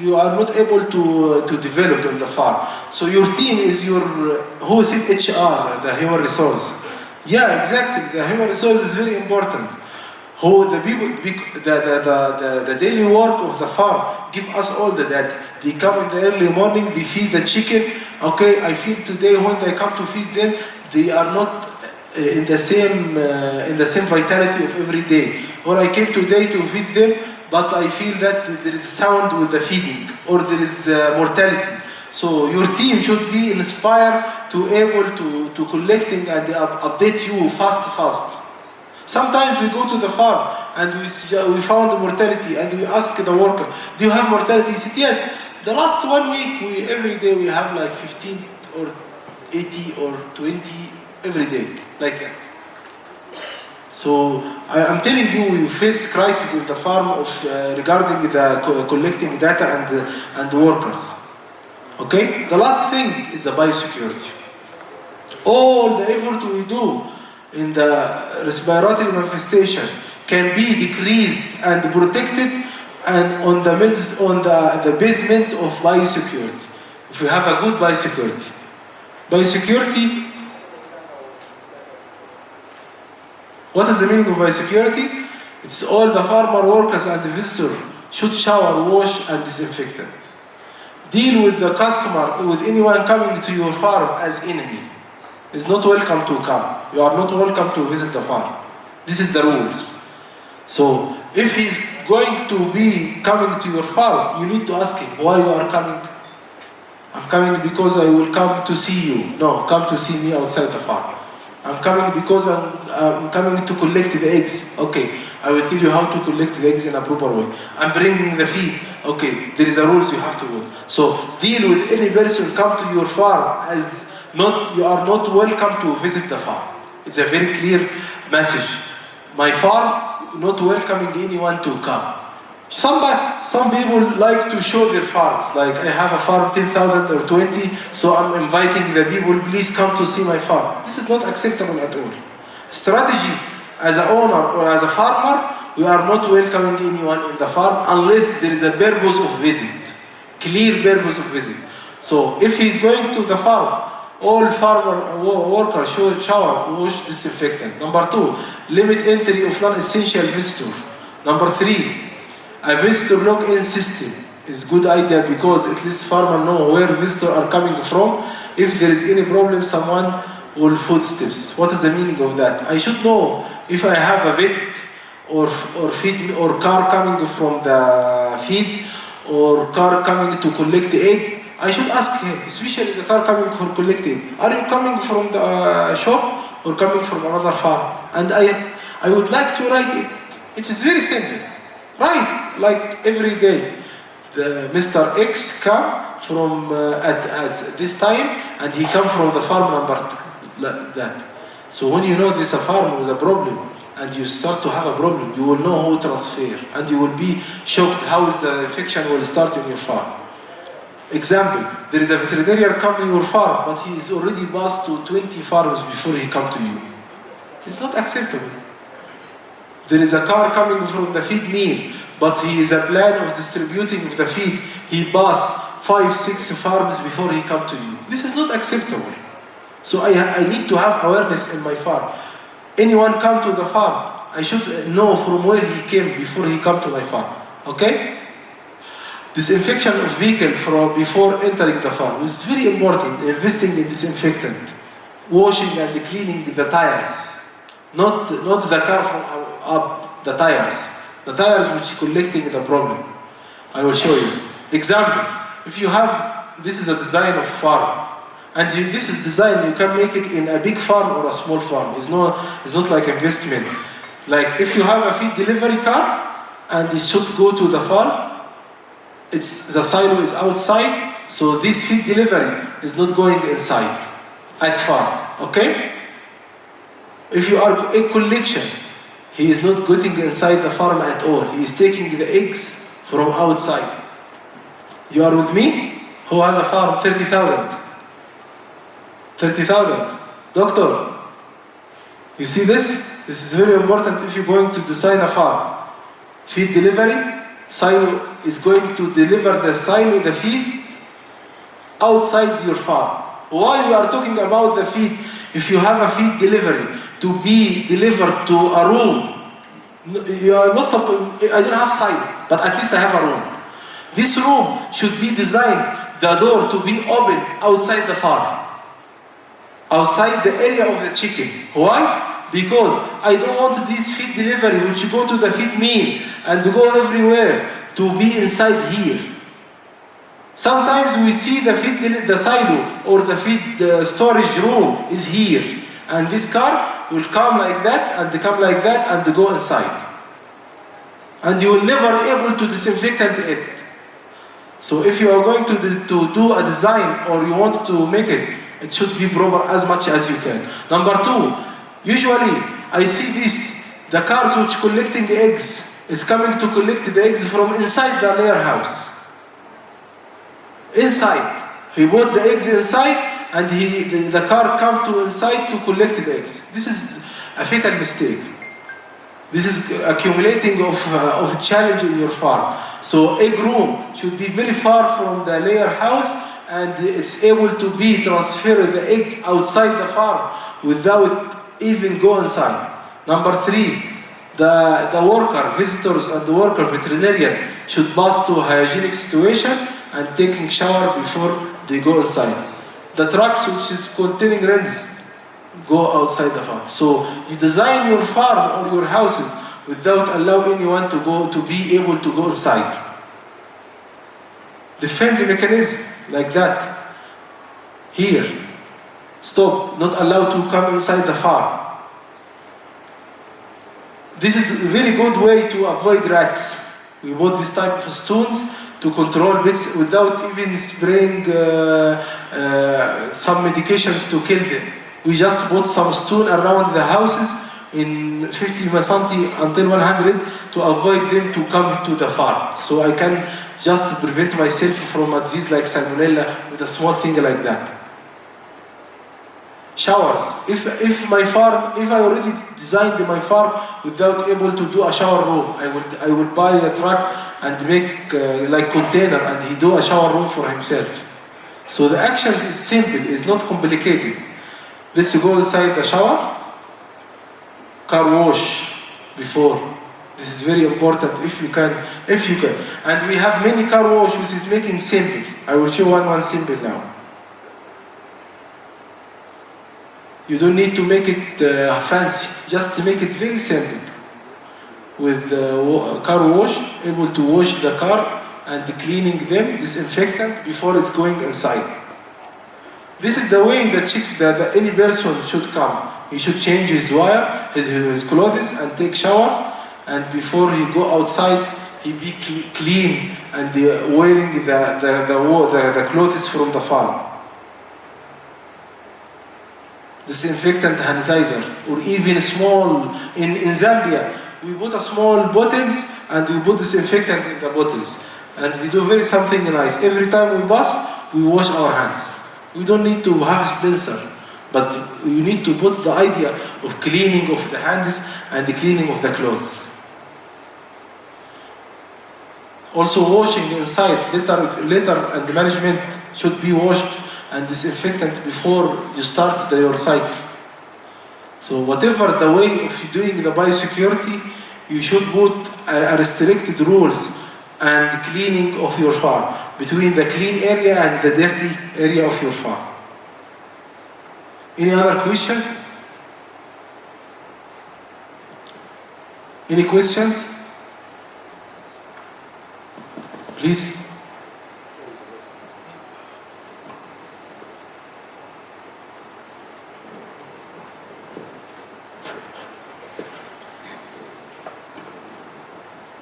you are not able to develop on the farm. So your team is who is it? HR, the human resource. Yeah, exactly. The human resource is very important. Who the people, the daily work of the farm give us all the data. They come in the early morning, they feed the chicken. Okay, I feel today when they come to feed them, they are not in the same vitality of every day. Or I came today to feed them, but I feel that there is sound with the feeding, or there is mortality. So your team should be inspired to able to collecting and update you fast. Sometimes we go to the farm and we found mortality and we ask the worker, do you have mortality? He said, yes. The last 1 week, every day we have like 15 or 80 or 20 every day, like that. So I'm telling you, we face crisis in the farm regarding the collecting data and workers. Okay? The last thing is the biosecurity. All the effort we do in the respiratory manifestation can be decreased and protected and on the basement of biosecurity. If we have a good biosecurity. Biosecurity, what is the meaning of biosecurity? It's all the farmer workers and the visitor should shower, wash and disinfect. Deal with the customer, with anyone coming to your farm as enemy. Is not welcome to come. You are not welcome to visit the farm. This is the rules. So if he's going to be coming to your farm, you need to ask him why you are coming. I'm coming because I will come to see you. No, come to see me outside the farm. I'm coming because I'm coming to collect the eggs. Okay, I will tell you how to collect the eggs in a proper way. I'm bringing the feed. Okay, there is a rules you have to do. So deal with any person come to your farm as you are not welcome to visit the farm. It's a very clear message. My farm, not welcoming anyone to come. Some people like to show their farms, like I have a farm 10,000 or 20, so I'm inviting the people, please come to see my farm. This is not acceptable at all. Strategy, as an owner or as a farmer, we are not welcoming anyone in the farm unless there is a purpose of visit, clear purpose of visit. So if he's going to the farm, all farmer workers should shower, wash, disinfectant. Number 2, limit entry of non-essential visitor. Number 3, a visitor log-in system is good idea because at least farmer know where visitors are coming from. If there is any problem, someone will footsteps. What is the meaning of that? I should know if I have a vet or feed or car coming from the feed or car coming to collect the egg, I should ask him, especially the car coming for collecting, are you coming from the shop or coming from another farm? And I would like to write it. It is very simple. Right, like every day, the Mr. X come from at this time, and he come from the farm number that. So when you know there's a farm with a problem, and you start to have a problem, you will know how to transfer, and you will be shocked how the infection will start in your farm. Example, there is a veterinarian coming to your farm, but he is already passed to 20 farms before he come to you. It's not acceptable. There is a car coming from the feed mill, but he is a plan of distributing the feed. He passed 5-6 farms before he come to you. This is not acceptable. So I need to have awareness in my farm. Anyone come to the farm, I should know from where he came before he come to my farm. Okay? Disinfection of vehicle from before entering the farm is very important. Investing in disinfectant, washing and cleaning the tires, not the car from up the tires. The tires which collecting the problem. I will show you. Example, if you have, this is a design of farm, and this is design, you can make it in a big farm or a small farm. It's not like investment. Like if you have a feed delivery car and it should go to the farm, the silo is outside, so this feed delivery is not going inside at farm. Okay? If you are a collection, he is not getting inside the farm at all. He is taking the eggs from outside. You are with me? Who has a farm? 30,000. 30,000. Doctor, you see this? This is very important if you're going to design a farm. Feed delivery, silo is going to deliver the silo, the feed, outside your farm. While you are talking about the feed, if you have a feed delivery to be delivered to a room, you are not supposed, I don't have silo, but at least I have a room. This room should be designed, the door to be open outside the farm, outside the area of the chicken. Why? Because I don't want this feed delivery which go to the feed mill and go everywhere to be inside here. Sometimes we see the silo or the feed storage room is here, and this car will come like that and come like that and go inside. And you will never be able to disinfect it. So if you are going to do a design or you want to make it, it should be proper as much as you can. Number two, usually I see this, the cars which collecting eggs is coming to collect the eggs from inside the layer house. Inside. He bought the eggs inside and the car come to inside to collect the eggs. This is a fatal mistake. This is accumulating of challenge in your farm. So egg room should be very far from the layer house, and it's able to be transferred the egg outside the farm without even go inside. Number three, the worker, visitors and the worker, veterinarian should pass to a hygienic situation and taking shower before they go inside. The trucks which is containing renders go outside the farm. So you design your farm or your houses without allowing anyone to be able to go inside. Defense mechanism like that. Here, stop, not allowed to come inside the farm. This is a very good way to avoid rats. We bought this type of stones to control bits without even spraying some medications to kill them. We just put some stone around the houses in 50 cm until 100 to avoid them to come to the farm. So I can just prevent myself from a disease like salmonella with a small thing like that. Showers. If I already designed my farm without able to do a shower room, I would buy a truck and make like container, and he do a shower room for himself. So the action is simple, it's not complicated. Let's go inside the shower. Car wash before. This is very important if you can. And we have many car wash which is making simple. I will show one simple now. You don't need to make it fancy, just to make it very simple. with the car wash, able to wash the car and cleaning them, disinfectant before it's going inside. This is the way that any person should come. He should change his wire, his clothes, and take shower. And before he go outside, he be clean and wearing the clothes from the farm. Disinfectant hand sanitizer, or even small, in Zambia, we put a small bottles and we put disinfectant in the bottles. And we do very something nice. Every time we bath, we wash our hands. We don't need to have a dispenser, but you need to put the idea of cleaning of the hands and the cleaning of the clothes. Also washing inside, litter and management should be washed and disinfectant before you start your cycle. So whatever the way of doing the biosecurity, you should put a restricted rules and cleaning of your farm between the clean area and the dirty area of your farm. Any other question? Any questions? Please.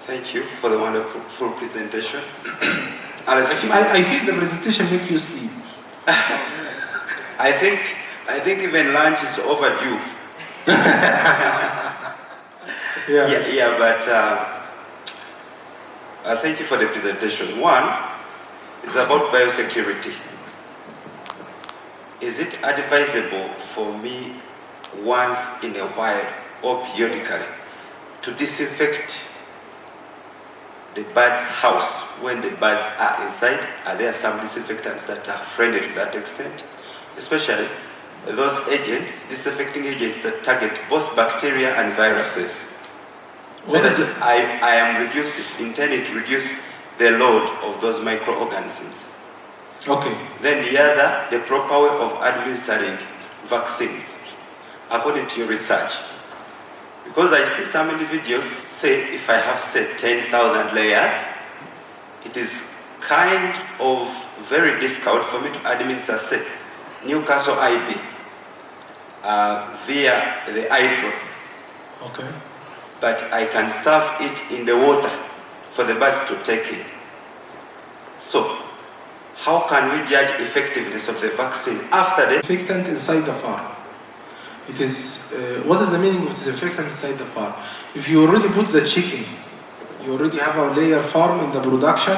Thank you for the wonderful presentation. Alex, I feel the presentation make you sleep. I think even lunch is overdue. Yeah. But thank you for the presentation. One is about biosecurity. Is it advisable for me once in a while or periodically to disinfect the bird's house when the birds are inside? Are there some disinfectants that are friendly to that extent? Especially those agents, disinfecting agents that target both bacteria and viruses. I am intending to reduce the load of those microorganisms. Okay. Then the other, the proper way of administering vaccines, according to your research. Because I see some individuals say, if I have said 10,000 layers, it is kind of very difficult for me to administer, say, Newcastle IB via the eye drop. Okay. But I can serve it in the water for the birds to take in. So, how can we judge effectiveness of the vaccine after the Disinfectant inside the farm. It is, what is the meaning of disinfectant inside the farm? If you already put the chicken, you already have a layer farm in the production,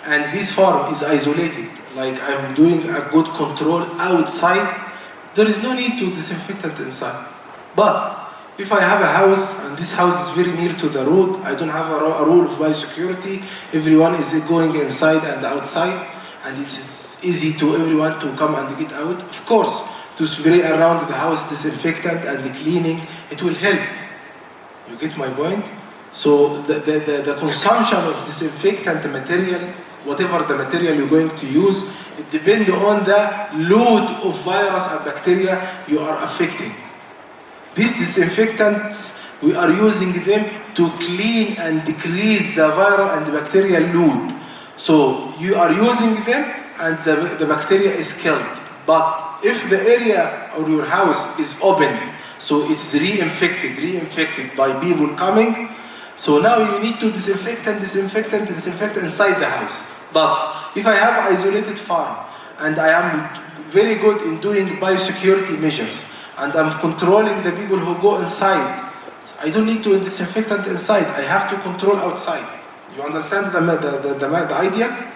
and this farm is isolated, like I'm doing a good control outside, there is no need to disinfectant inside. But if I have a house, and this house is very near to the road, I don't have a rule of biosecurity, everyone is going inside and outside, and it is easy to everyone to come and get out. Of course, to spray around the house disinfectant and the cleaning, it will help. You get my point? So the consumption of disinfectant material, whatever the material you're going to use, it depends on the load of virus and bacteria you are affecting. These disinfectants, we are using them to clean and decrease the viral and the bacterial load. So you are using them and the bacteria is killed. But if the area of your house is open, so it's reinfected by people coming, so now you need to disinfect inside the house. But if I have an isolated farm and I am very good in doing biosecurity measures and I'm controlling the people who go inside, I don't need to disinfect inside, I have to control outside. You understand the idea?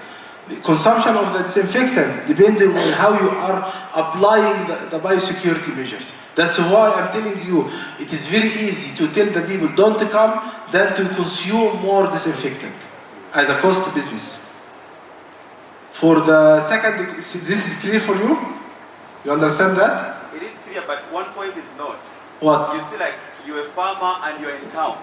The consumption of the disinfectant depending on how you are applying the biosecurity measures. That's why I'm telling you, it is very easy to tell the people don't come than to consume more disinfectant as a cost business. For the second, this is clear for you? You understand that? It is clear, but one point is not. What? You see, like, you're a farmer and you're in town.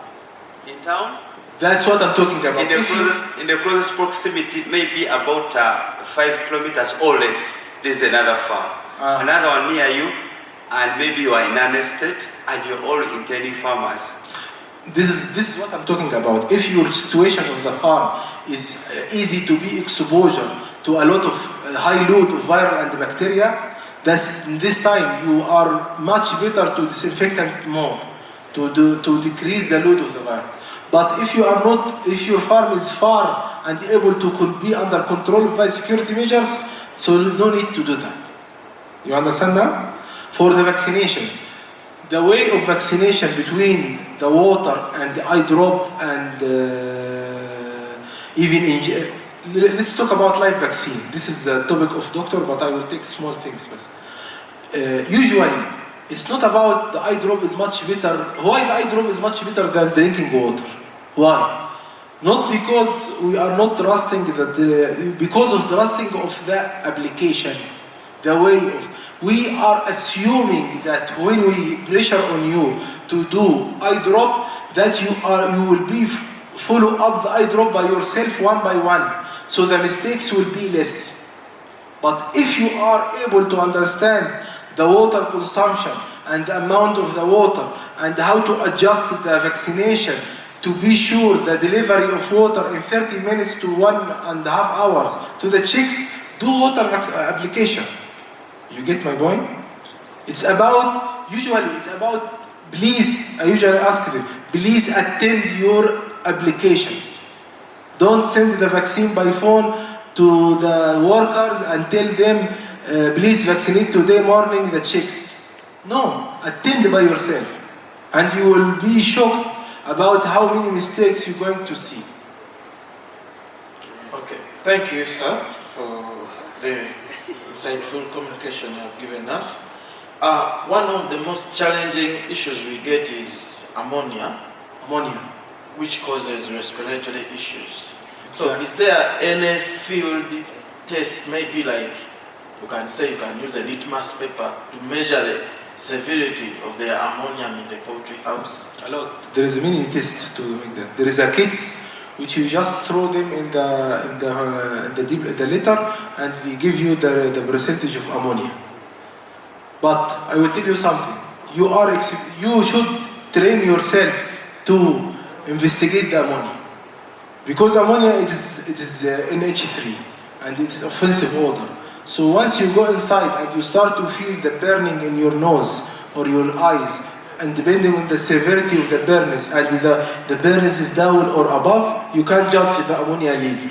In town, That's what I'm talking about. in the closest proximity, maybe about 5 kilometers or less, there's another farm. Another one near you, and maybe you are in an estate and you're all intending farmers. This is what I'm talking about. If your situation on the farm is easy to be exposure to a lot of high load of viral and bacteria, this time you are much better to disinfect it more, to decrease the load of the virus. But if you are not, if your farm is far and able to be under control by security measures, so no need to do that. You understand that? For the vaccination, the way of vaccination between the water and the eye drop and even let's talk about live vaccine. This is the topic of doctor, but I will take small things. Usually, it's not about the eye drop is much better. Why the eye drop is much better than drinking water? Why? Not because we are not trusting that, because of the trusting of the application, the way of. We are assuming that when we pressure on you to do eye drop, that you will be follow up the eye drop by yourself one by one, so the mistakes will be less. But if you are able to understand the water consumption and the amount of the water and how to adjust the vaccination to be sure the delivery of water in 30 minutes to 1.5 hours to the chicks, do water application. You get my point? It's about, usually it's about, please, I usually ask them, please attend your applications. Don't send the vaccine by phone to the workers and tell them, please vaccinate today morning the chicks. No, attend by yourself. And you will be shocked about how many mistakes you're going to see. Okay, thank you, sir, for the insightful communication you have given us. One of the most challenging issues we get is ammonia, which causes respiratory issues. So is there any field test, maybe like you can say you can use a litmus paper to measure the severity of the ammonium in the poultry house? There is many tests to make that. There is a kits which you just throw them in the litter, and we give you the percentage of ammonia. But I will tell you something. You should train yourself to investigate the ammonia, because ammonia it is NH3 and it is offensive odor. So once you go inside and you start to feel the burning in your nose or your eyes, and depending on the severity of the burners, and the burners is down or above, you can judge the ammonia level.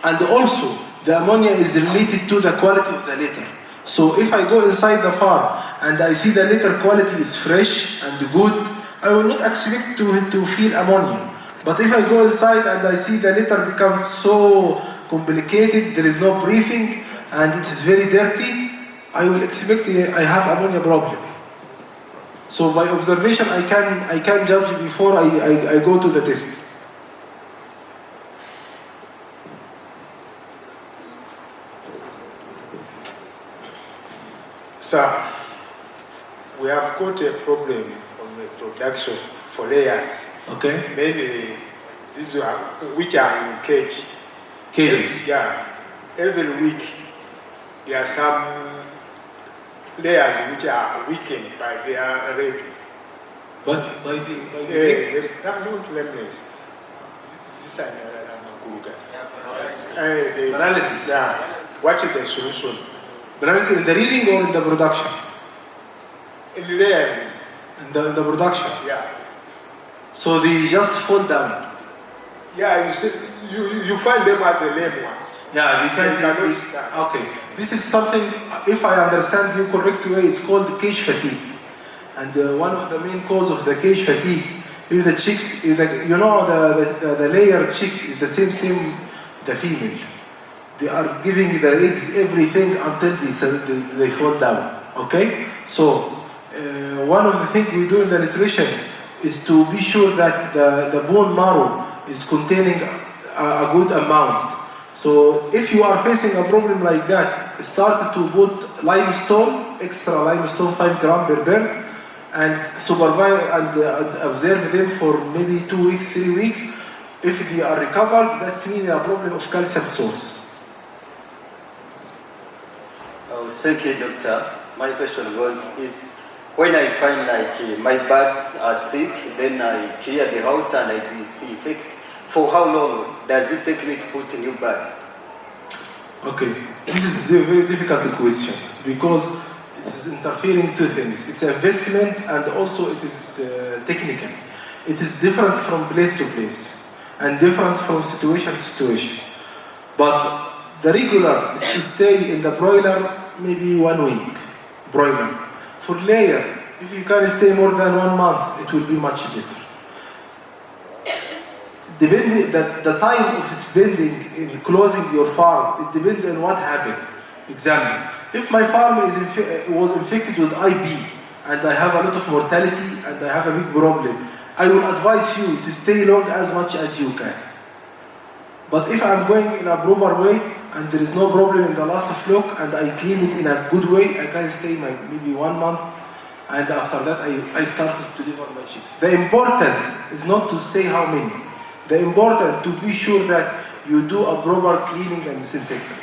And also, the ammonia is related to the quality of the litter. So if I go inside the farm and I see the litter quality is fresh and good, I will not expect to feel ammonia. But if I go inside and I see the litter become so complicated, there is no breathing, and it is very dirty, I will expect I have ammonia problem. So by observation, I can judge before I go to the test. Sir, we have got a problem on the production for layers. Okay. Mainly these are which are in cage. Cages. Yeah. Every week there are some layers which are weakened by their rain. But by Some don't lemons. This is the analysis. Yeah. What is the solution? Analysis in the reading or in the production? In the layering. In the production. Yeah. So they just fall down. Yeah, you find them as a lame one. Yeah, we They cannot can. stand. Okay, this is something. If I understand you correct way, it's called cage fatigue, and one of the main cause of the cage fatigue is the chicks. Is the layer chicks is the same the female. They are giving the eggs everything until they fall down. Okay, so one of the things we do in the nutrition is to be sure that the bone marrow is containing a good amount. So if you are facing a problem like that, start to put limestone, extra limestone, 5 grams per bird, and supervise and observe them for maybe 2 weeks, 3 weeks. If they are recovered, that's means a problem of calcium source. Thank you, doctor. My question is when I find like my birds are sick, then I clear the house and I disinfect. For how long does it take me to put new birds? Okay, this is a very difficult question because it is interfering two things. It's investment and also it is technical. It is different from place to place and different from situation to situation. But the regular is to stay in the broiler maybe 1 week, broiler. For layer, if you can stay more than 1 month, it will be much better. Depending the time of spending in closing your farm, it depends on what happened. Example, if my farm was infected with IB and I have a lot of mortality and I have a big problem, I will advise you to stay long as much as you can. But if I'm going in a proper way and there is no problem in the last flock and I clean it in a good way, I can stay maybe 1 month and after that I started to deliver my chicks. The important is not to stay how many. The important to be sure that you do a proper cleaning and disinfectant.